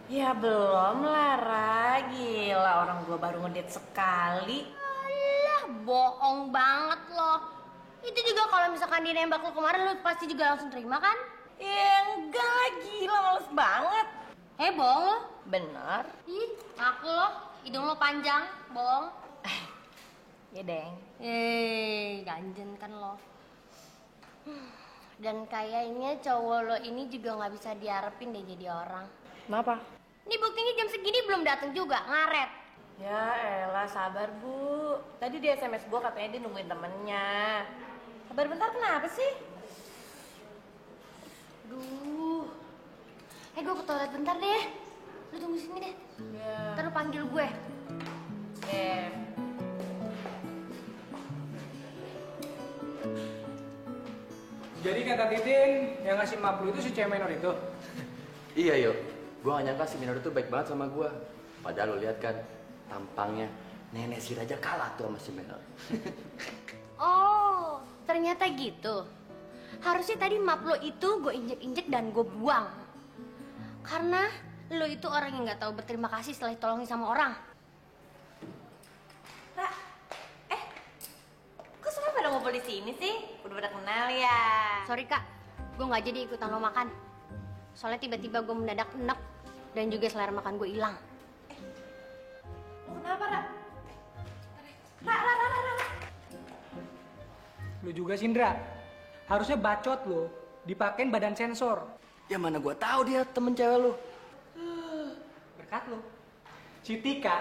Ya belum lah, Ra. Gila, orang gue baru ngedate sekali. Alah, bohong banget lo. Itu juga kalau misalkan dia nembak lo kemarin, lo pasti juga langsung terima kan? Ya enggak lah, gila males banget. Bohong lo. Bener. Ih, ngaku lo. Hidung lo panjang, bohong. Ya, Deng. Ganjen kan lo. Dan kayaknya cowok lo ini juga nggak bisa diharapin deh jadi orang. Kenapa? Ini buktinya jam segini belum datang juga, ngaret. Ya elah, sabar Bu. Tadi di SMS gue katanya dia nungguin temennya. Sabar bentar, kenapa sih? Duh. Gue ke toilet bentar deh. Lu tunggu sini deh. Ntar lu panggil gue. Jadi kata Titin, yang ngasih map lu itu si cewek minor itu? Iya, yo. Gue gak nyangka si Minor itu baik banget sama gue. Padahal lo lihat kan, Tampangnya nenek si Raja kalah tuh sama si Menor. Oh, ternyata gitu. Harusnya tadi map lo itu gue injek-injek dan gue buang. Karena lo itu orang yang nggak tahu berterima kasih setelah ditolongin sama orang. Ra, kok semua pada ngumpul di sini sih? Udah pada kenal ya? Sorry kak, gue nggak jadi ikutan lo makan. Soalnya tiba-tiba gue mendadak enek dan juga selera makan gue hilang. Kenapa, Ra? Ra. Lu juga Sindra, harusnya bacot lo dipakein badan sensor. Ya mana gua tahu dia temen cewek lu. Berkat lo. Si Tika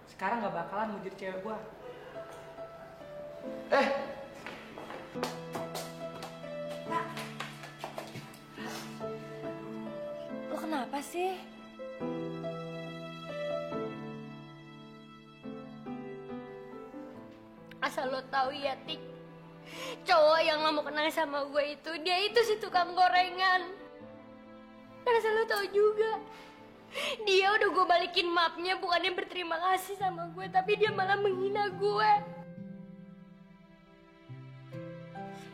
sekarang nggak bakalan mau jadi cewek gua. Lo kenapa sih? Asal lo tahu ya, Tik. Cowok yang lo mau kenal sama gue itu, dia itu si tukang gorengan. Dan asal lo tahu juga, dia udah gue balikin mapnya bukannya berterima kasih sama gue, tapi dia malah menghina gue.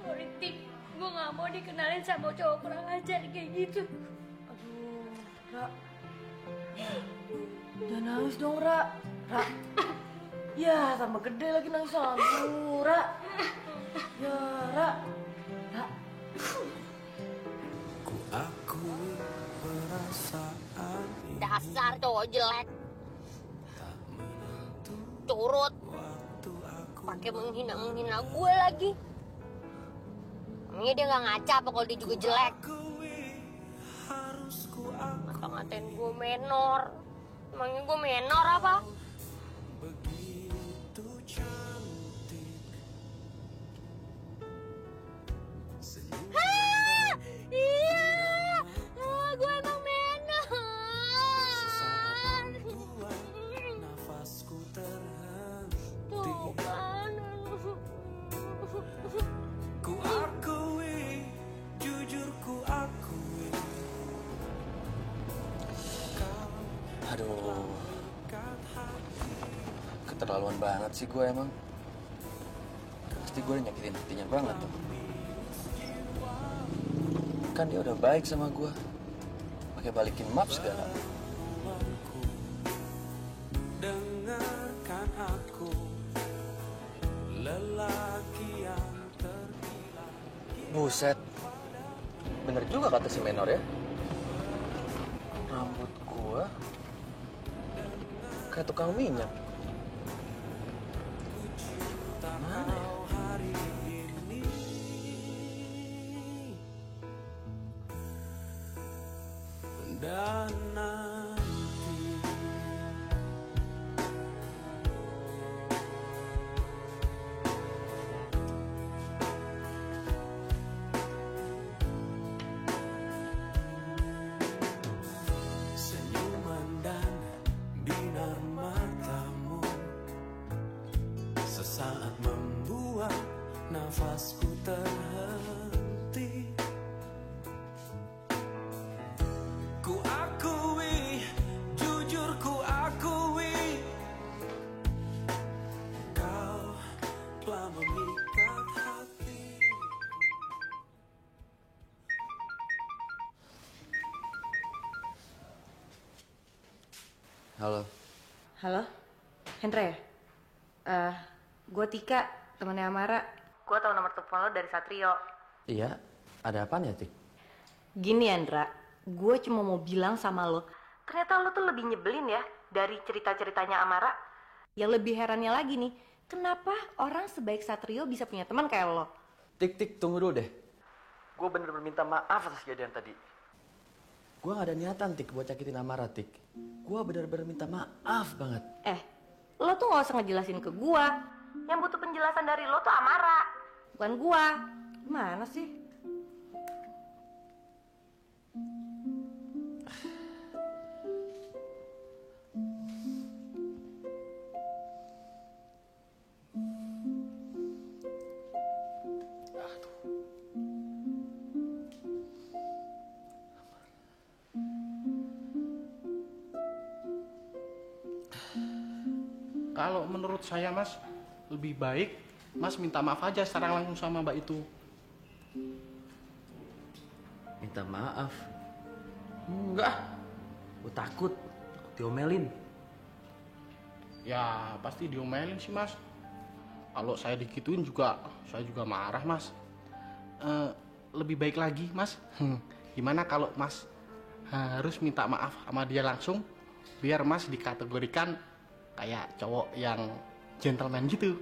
Sorry, Tik. Gue gak mau dikenalin sama cowok kurang ajar kayak gitu. Aduh, Ra. Jangan nangis dong, Ra. Ra. Ya, tambah gede lagi nangis. Aduh, Ra. Ya, Ra. Ra. Dasar cowok jelek. Curut. Pakai menghina gue lagi. Emangnya dia gak ngaca apa kalau dia juga jelek? Ngata-ngatain gue menor. Emangnya gue menor apa? Iya, gue emang menor. Tuh kan. Ku akui, jujur ku akui. Aduh, keterlaluan banget sih gue emang. Pasti gue udah nyakitin hatinya banget tuh. Kan dia udah baik sama gue, pakai balikin map segala. Dengarkan aku, lelaki yang tergila. Buset, bener juga kata si Menor ya. Rambut gue kayak tukang minyak. Mana ya? Dan nanti senyuman dan binar matamu sesaat membuat nafasku terhenti. Ku akui, jujur ku akui, kau telah memikat hati. Halo. Halo, Hendra ya? Gue Tika, temennya Amara. Gue tahu nomor telepon lo dari Satrio. Iya, ada apaan ya, Tik? Gini, Hendra, gue cuma mau bilang sama lo, ternyata lo tuh lebih nyebelin ya dari cerita-ceritanya Amara. Yang lebih herannya lagi nih, kenapa orang sebaik Satrio bisa punya teman kayak lo? Tik, tunggu dulu deh. Gue bener-bener minta maaf atas kejadian tadi. Gue gak ada niatan, Tik, buat nyakitin Amara, Tik. Gue bener-bener minta maaf banget. Lo tuh gak usah ngejelasin ke gue. Yang butuh penjelasan dari lo tuh Amara, bukan gue. Gimana sih? Kalau menurut saya Mas, lebih baik Mas minta maaf aja secara langsung sama Mbak itu. Minta maaf? Enggak. Gue takut diomelin. Ya pasti diomelin sih Mas. Kalau saya digituin juga, saya juga marah Mas. Lebih baik lagi Mas, gimana kalau Mas harus minta maaf sama dia langsung, biar Mas dikategorikan kayak cowok yang gentleman gitu.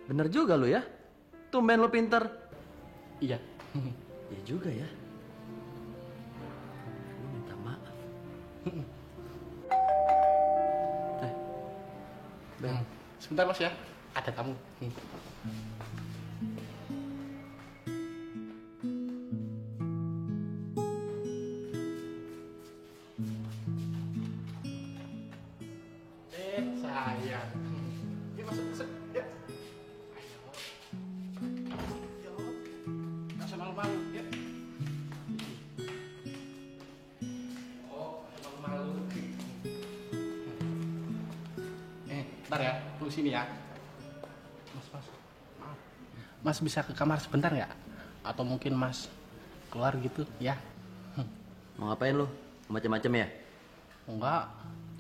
Bener juga lo ya, tumben lo pinter. Iya. Iya juga ya. Gue minta maaf. Sebentar Mas ya, ada tamu. Sayang. Ini masuk. Ya. Ayo. Nggak usah malu-malu, ya. Oh, malu-malu. Bentar ya, tunggu sini ya. Mas, maaf. Mas bisa ke kamar sebentar nggak? Atau mungkin Mas keluar gitu, ya? Mau ngapain lo? Macam-macam ya? Enggak,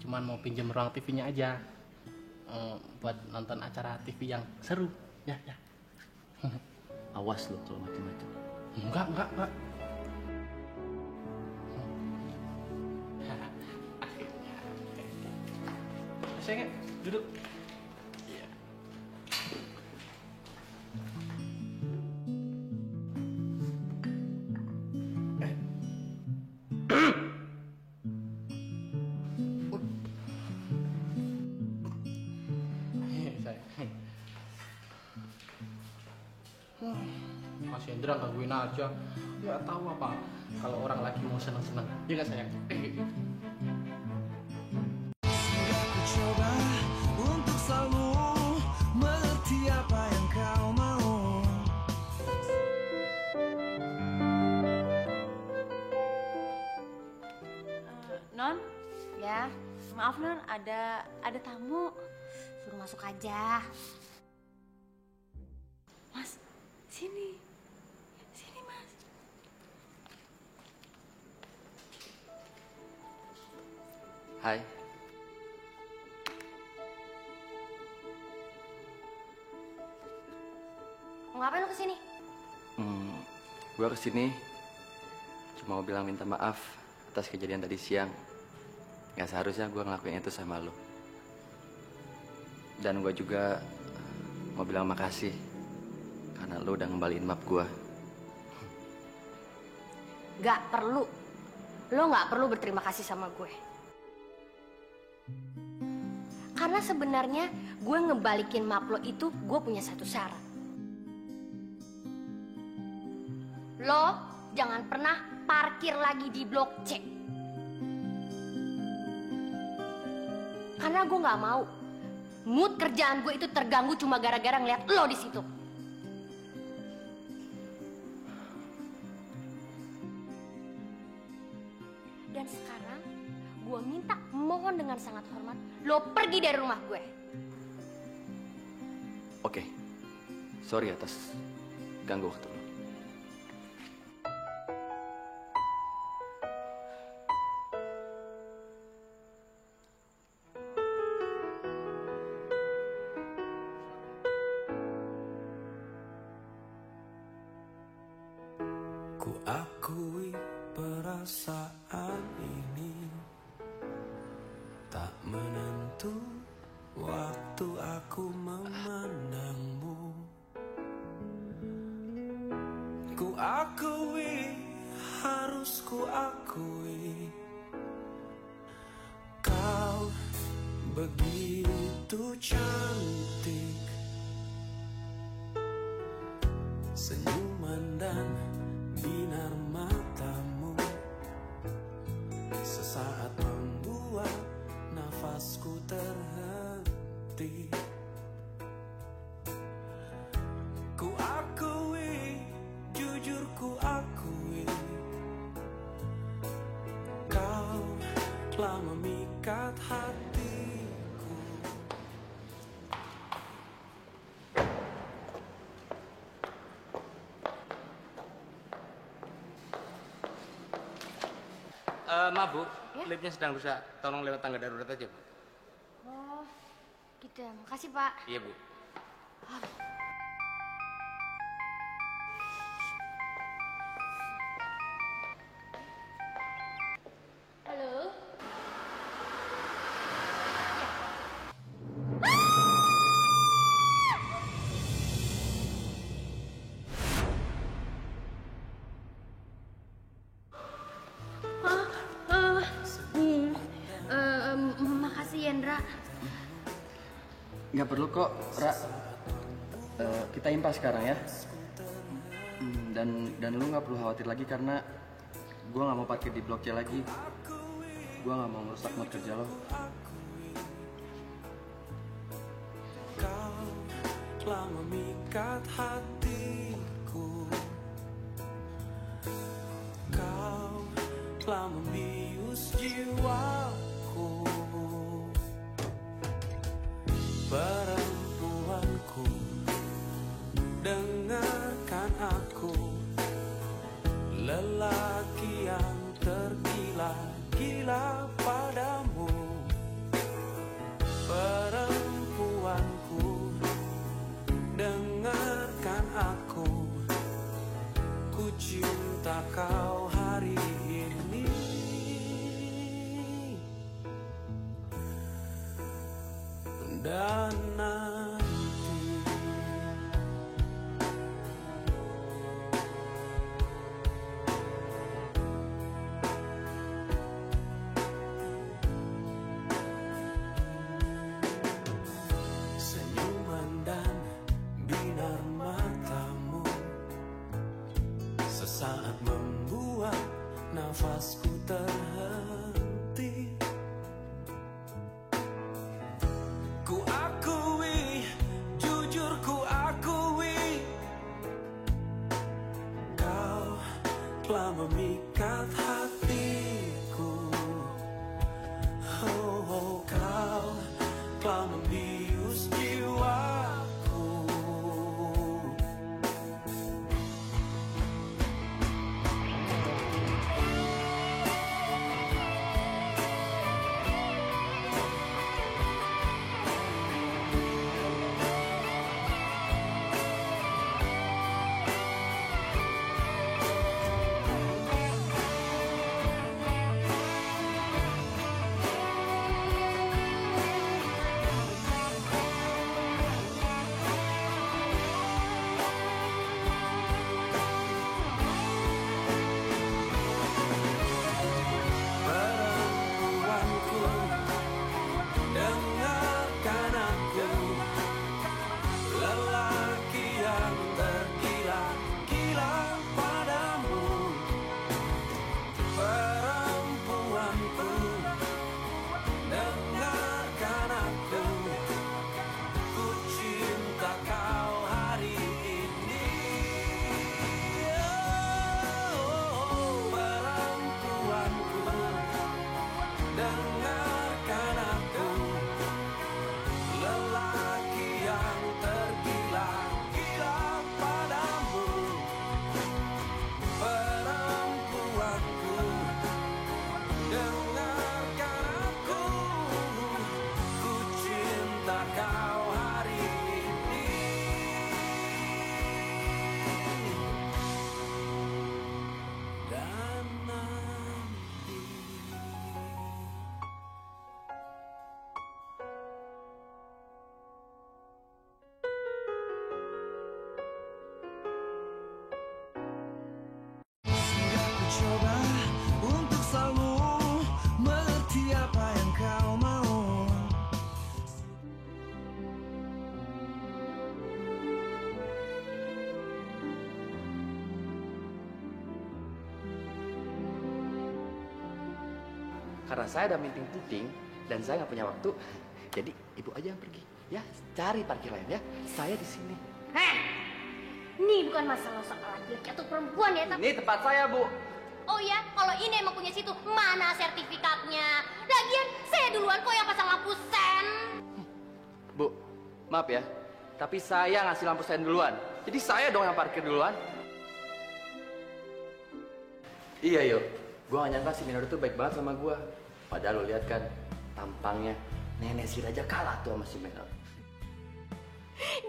cuman mau pinjam ruang TV-nya aja. Buat nonton acara TV yang seru, ya. Awas lo kalau macam-macam. Enggak. Sayang, duduk. Iya. Mas Hendra gangguin aja. Ya tahu apa kalau orang lagi mau senang-senang. Iya nggak sayang? Ku coba untuk selalu mengerti apa yang kau mau. Non, Ya, maaf Non, ada tamu. suruh masuk aja. Mas, sini Mas. Hai. Mau ngapain lu kesini? Gue kesini cuma mau bilang minta maaf atas kejadian tadi siang. Gak seharusnya gue ngelakuin itu sama lo. Dan gue juga mau bilang makasih karena lo udah ngembaliin map gue. Gak perlu. Lo gak perlu berterima kasih sama gue. Karena sebenarnya gue ngebalikin map lo itu gue punya satu syarat. Lo jangan pernah parkir lagi di blok C. Karena gue gak mau mood kerjaan gue itu terganggu cuma gara-gara ngeliat lo di situ. Dan sekarang gue minta mohon dengan sangat hormat lo pergi dari rumah gue. Oke. Sorry atas ganggu waktu lo. Ku akui perasaan ini tak menentu waktu aku memandangmu. Ku akui, harus ku akui, kau begitu cantik. Senyuman dan binar matamu telah memikat hatiku. Maaf Bu, liftnya sedang rusak. Tolong lewat tangga darurat aja Bu. Oh, gitu ya. Makasih, Pak. Iya Bu. Halo? Makasih Yendra. Nggak perlu kok, Ra. Kita impas sekarang ya. Dan lu nggak perlu khawatir lagi karena gue nggak mau parkir di Blok C lagi. Gue nggak mau ngerusak mood kerja lo. Kau telah memikat hatiku. Kau telah membius jiwaku. Perempuanku, dengarkan aku. Lelaki yang tergila-gila padamu. Perempuanku, dengarkan aku. Ku cinta kau hari ini dan nanti. Senyuman dan binar matamu sesaat membuat nafasku terhenti. Ku akui, jujur ku akui, kau telah memikat hatiku. Oh, kau telah membius jiwaku. Perempuanku, dengarkan aku. Lelaki yang tergila-gila padamu. Perempuanku, dengarkan aku. Ku cinta kau hari ini. Oh, perempuanku, dengarkan aku. Lelaki yang tergila-gila padamu. Perempuanku, dengarkan aku. Ku cinta kau hari ini dan nanti. Sudah ku coba untuk selalu mengerti apa yang kau mau. Karena saya ada meeting dan saya nggak punya waktu, jadi ibu aja yang pergi. Ya, cari parkir lain ya. Saya di sini. Heh, ini bukan masalah soal laki-laki atau perempuan ya, tapi... Ini tempat saya, Bu. Oh ya, kalau ini emang punya situ, mana sertifikatnya? Lagian saya duluan kok yang pasang lampu sen. Bu, maaf ya, tapi saya ngasih lampu sen duluan. Jadi saya dong yang parkir duluan. Iya, yuk. Gue gak nyangka si Minor itu baik banget sama gue. Padahal lo lihat kan, tampangnya nenek si Raja kalah tuh sama si Minor.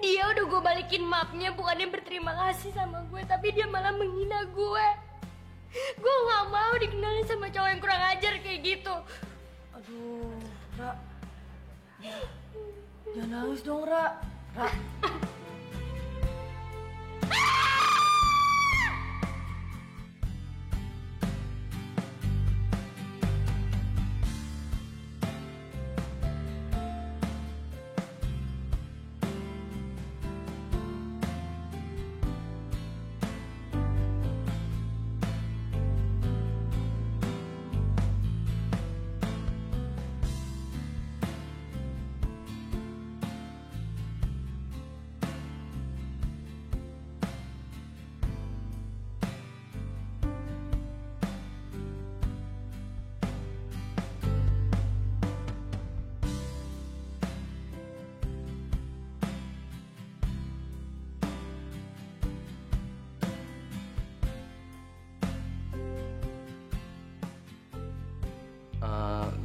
Dia udah gue balikin mapnya, bukannya berterima kasih sama gue, tapi dia malah menghina gue. Gue gak mau dikenalin sama cowok yang kurang ajar kayak gitu. Aduh, Ra. Jangan nangis dong, Ra. Ra.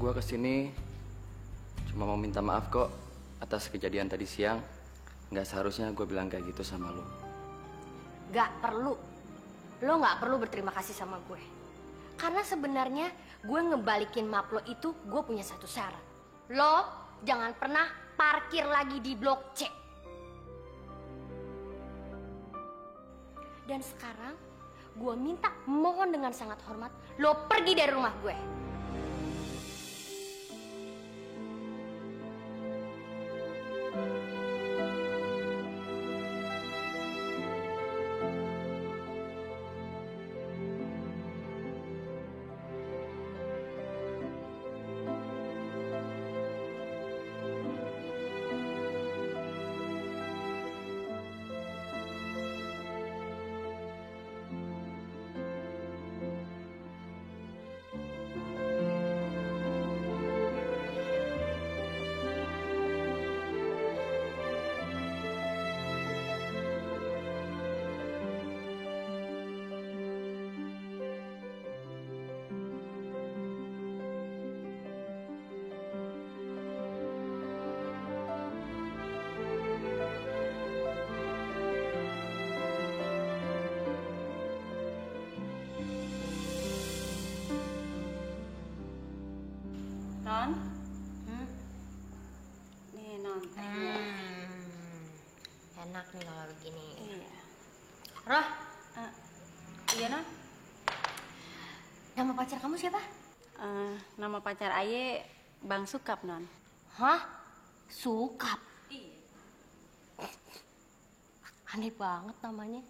Gue kesini cuma mau minta maaf kok atas kejadian tadi siang. Nggak seharusnya gue bilang kayak gitu sama lo. Gak perlu. Lo gak perlu berterima kasih sama gue. Karena sebenarnya gue ngebalikin map lo itu gue punya satu syarat. Lo jangan pernah parkir lagi di blok C. Dan sekarang gue minta mohon dengan sangat hormat lo pergi dari rumah gue. Non? Nih, Non. Enak nih kalau begini. Iya. Roh, Iya, Non? nama pacar kamu siapa? Nama pacar Aye Bang Sukap, Non. Hah? Sukap? Iya. Aneh banget namanya.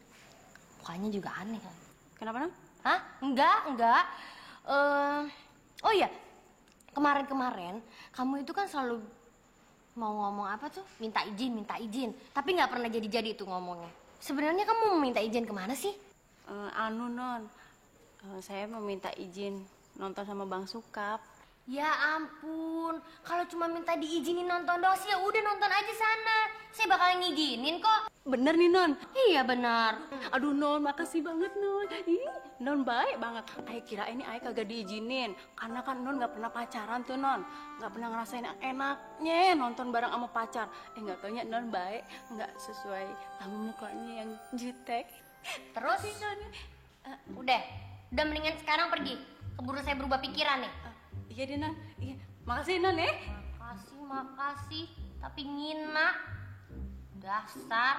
Mukanya juga aneh kan? Kenapa, Non? Hah? Enggak. Oh iya, kemarin kamu itu kan selalu mau ngomong apa tuh? Minta izin. Tapi nggak pernah jadi-jadi itu ngomongnya. Sebenarnya kamu mau minta izin kemana sih? Non. Saya mau minta izin nonton sama Bang Sukap. Ya ampun, kalau cuma minta diizinin nonton doang sih ya udah nonton aja sana. Saya bakal ngizinin kok. Bener nih, Non? Iya benar. Aduh, Non, makasih banget, Non. Ih, Non baik banget. Ayo kira ini Ayo kagak diizinin. Karena kan Non gak pernah pacaran tuh, Non. Gak pernah ngerasain yang enaknya nonton bareng sama pacar. Gak taunya Non baik. Gak sesuai sama mukanya yang jutek. Terus? Udah mendingan sekarang pergi. Keburu saya berubah pikiran nih. Iya deh, Non. Iya. Makasih, Non ya. Makasih. Tapi ngina. Dasar.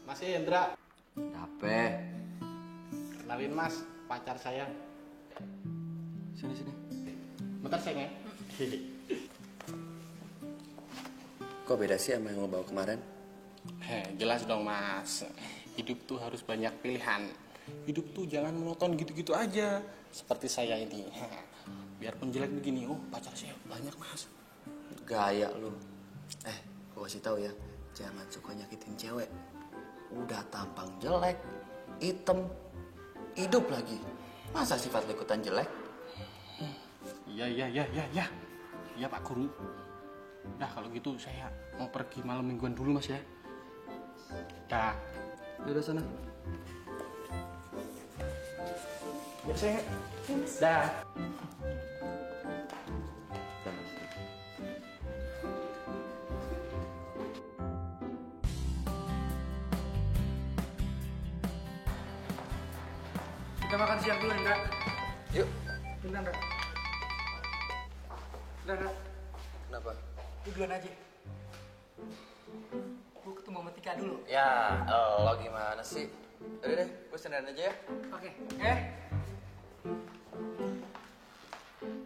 Mas Hendra. Apa? Kenalin Mas, pacar saya. Sini. Bentar sayang ya. Kok beda sih sama yang lo bawa kemarin? Jelas dong Mas. Hidup tuh harus banyak pilihan. Hidup tuh jangan monoton gitu-gitu aja. Seperti saya ini. Biarpun jelek begini, pacar saya banyak Mas. Gaya lu. Gue kasih tahu ya, jangan suka nyakitin cewek. Udah tampang jelek, hitam, hidup lagi. Masa sifat lu ikutan jelek? Iya. Iya Pak Guru. Nah kalau gitu saya mau pergi malam mingguan dulu Mas ya. Dah. Udah sana. Ya saya. Dah. Kita makan siang dulu, Indra. Yuk. Bentar, Indra. Indra. Kenapa? Lu duluan aja. Gue ketemu sama Tika dulu. Ya, lo gimana sih? Udah deh, gue sendirian aja ya. Oke.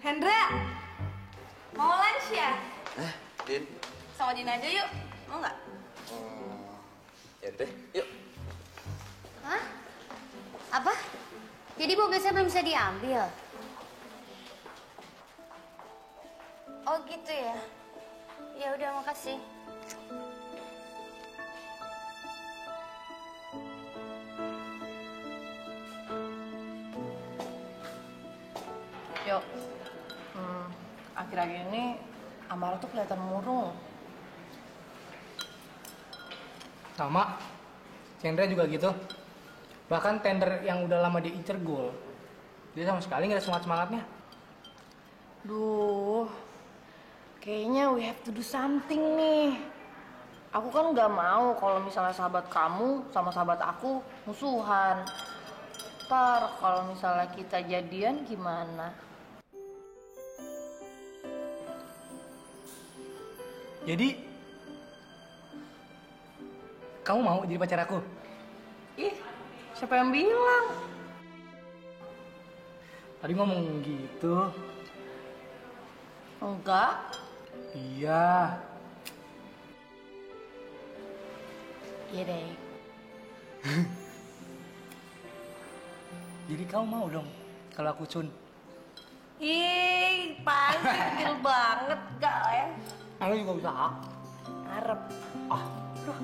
Hendra, mau lunch ya? Din. Sama Din aja yuk, mau nggak? Ya udah deh, yuk. Hah? Apa? Jadi mobil saya belum bisa diambil? Oh gitu ya? Ya udah, makasih. Yuk, akhir-akhir ini Amara tuh kelihatan murung. Sama. Chandra juga gitu. Bahkan tender yang udah lama diincer gol. Dia sama sekali nggak ada semangat-semangatnya. Duh, kayaknya we have to do something nih. Aku kan nggak mau kalau misalnya sahabat kamu sama sahabat aku musuhan. Ntar kalau misalnya kita jadian gimana? Jadi, kamu mau jadi pacar aku? Ih, siapa yang bilang? Tadi ngomong gitu. Enggak. Iya. Iya deh. Jadi kamu mau dong kalau aku cun? Ih, pasti kecil banget gak ya? Aku juga bisa. Harap. Aduh.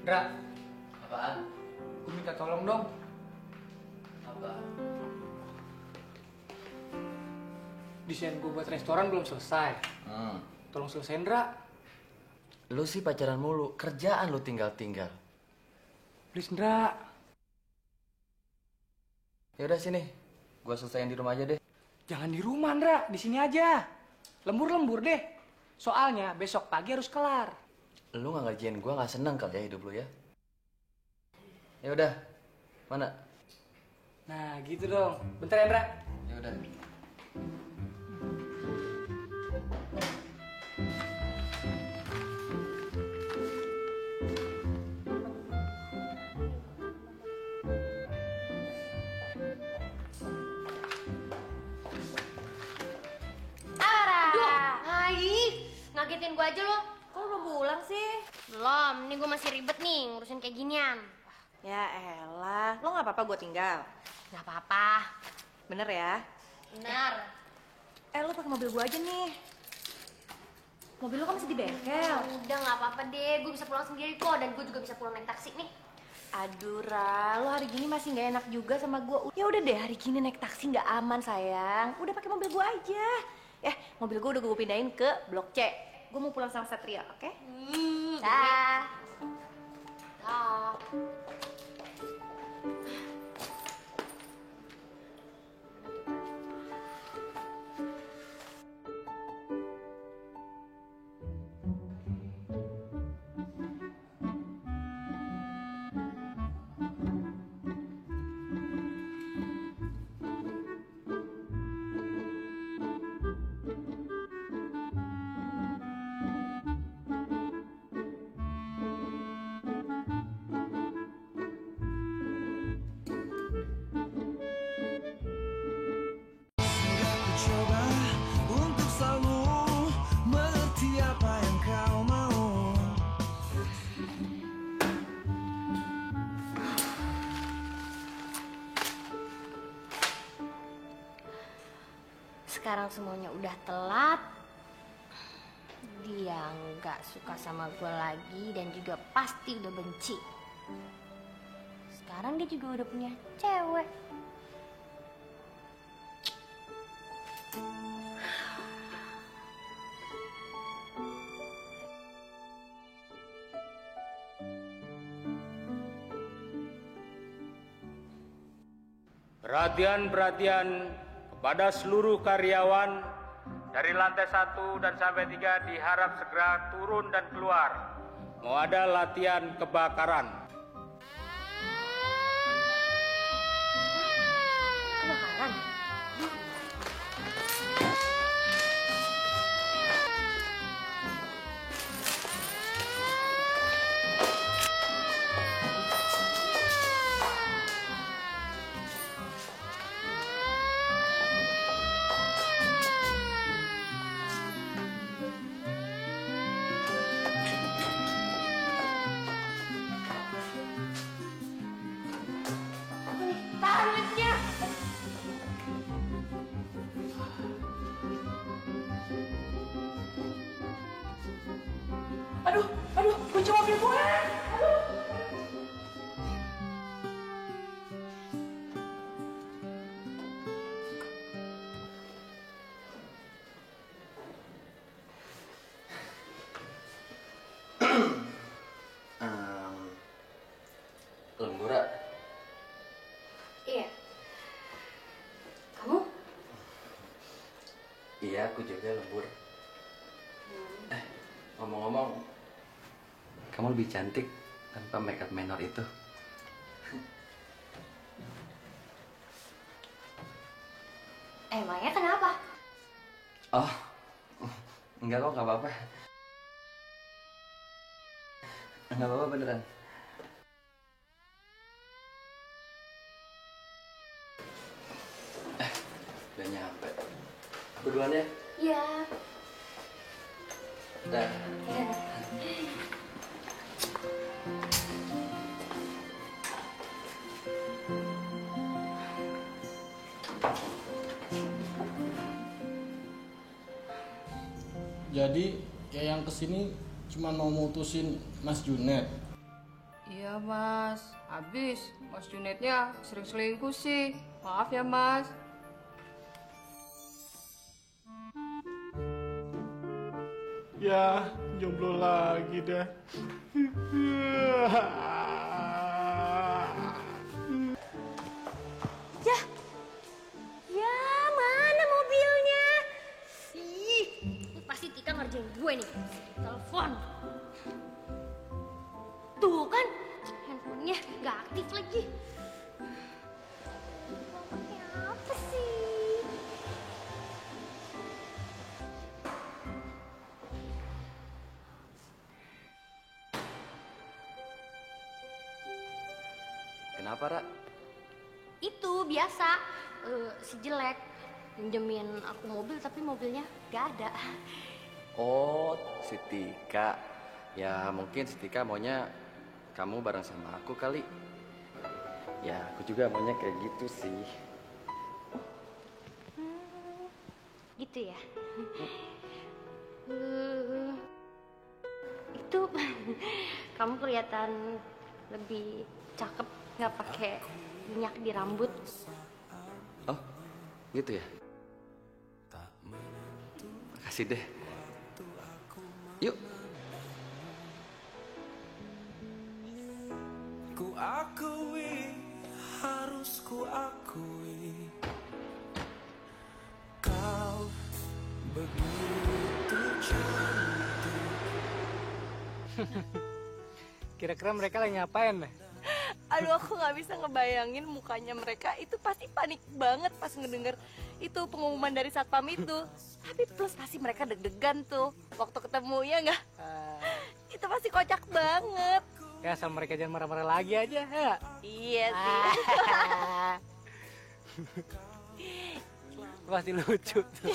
Dra. Apaan? Gue minta tolong dong. Apa? Desain gue buat restoran belum selesai. Tolong selesaiin, Dra. Lu sih pacaran mulu, kerjaan lu tinggal-tinggal. Please, Dra. Ya udah sini, gua selesaiin di rumah aja deh. Jangan di rumah, Dra. Di sini aja. Lembur-lembur deh. Soalnya besok pagi harus kelar. Lu nggak ngerjain gua nggak seneng kali ya hidup lu ya. Ya udah, mana? Nah, gitu dong. Bentar ya, Dra. Ya udah. Ngagetin gue aja lo. Kok lo belum pulang sih? Belum, ini gue masih ribet nih ngurusin kayak ginian. Ya elah, lo gak apa-apa gue tinggal? Gak apa-apa. Bener ya? Bener. Lo pakai mobil gue aja nih. Mobil lo kan masih di bengkel. Udah gak apa-apa deh, gue bisa pulang sendiri kok. Dan gue juga bisa pulang naik taksi nih. Aduh Ra, lo hari gini masih gak enak juga sama gue. Ya udah deh, hari gini naik taksi gak aman sayang. Udah pakai mobil gue aja. Mobil gue udah gue pindahin ke Blok C. Gue mau pulang sama Satria, oke? Dah. Dah. sekarang semuanya udah telat, dia nggak suka sama gue lagi dan juga pasti udah benci. Sekarang dia juga udah punya cewek. Perhatian kepada seluruh karyawan dari lantai 1 dan sampai 3 diharap segera turun dan keluar. Mau ada latihan kebakaran. Kebakaran? Aduh, kunci mobil gue. Lembura. Iya. Kamu? Iya, aku juga lembur. Ngomong-ngomong, kamu lebih cantik tanpa makeup menor itu. Emangnya kenapa? Oh, enggak kok, nggak apa-apa. Nggak apa-apa beneran. Udah nyampe. Aku duluan ya? Iya. Dah. Jadi ya yang kesini cuma mau mutusin Mas Junet. Iya mas, habis Mas Junetnya sering selingkuh sih. Maaf ya mas. Ya, jomblo lagi dah. Ya, mana mobilnya? Ih, ini pasti Tika ngerjain gue nih. Telepon. Tuh kan, handphonenya nggak aktif lagi. Pakai apa sih? Kenapa, Ra? Itu biasa, si jelek pinjemin aku mobil tapi mobilnya gak ada. Oh, si Tika. Ya, mungkin si Tika maunya kamu bareng sama aku kali. Ya, aku juga maunya kayak gitu sih. Gitu ya. Itu kamu kelihatan lebih cakep nggak pakai minyak di rambut. Oh, gitu ya? Makasih deh. Yuk. Ku akui, harus ku akui, kau begitu cantik. Kira-kira mereka lagi ngapain nih? Aduh, aku nggak bisa ngebayangin mukanya mereka. Itu pasti panik banget pas ngedenger itu pengumuman dari satpam itu. Tapi plus pasti mereka deg-degan tuh waktu ketemu, ya nggak? Itu pasti kocak banget. Ya asal mereka jangan marah-marah lagi aja, ya. Iya sih. Pasti lucu tuh.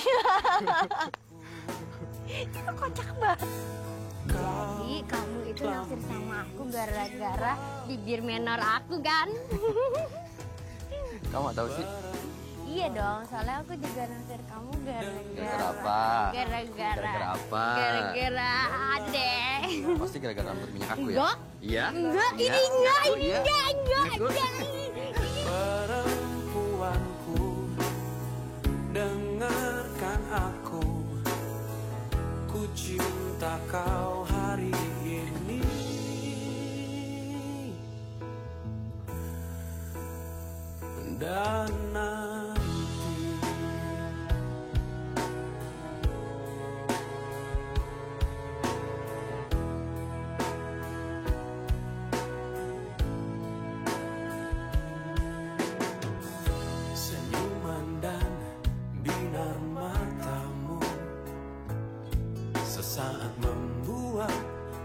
Itu kocak banget. Jadi kamu itu naksir sama aku gara-gara bibir menor aku kan? Kamu gak tahu sih? Iya dong, soalnya aku juga naksir kamu Gara-gara apa? Gara-gara apa? Gara-gara adek. Pasti gara-gara rambut minyak aku ya? Enggak. Iya? Enggak, Iya? ini enggak, Oh, ini iya? enggak. Perempuanku, dengarkan aku. Ku cinta kau hari ini. Dan nanti senyuman dan binar matamu sesaat membuat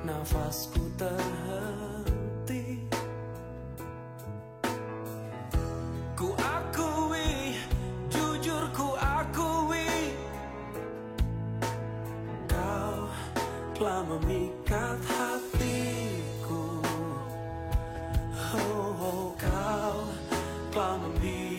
nafasku terhenti. Ku akui, jujur ku akui, kau telah memikat hatiku. Oh, kau telah membiarkan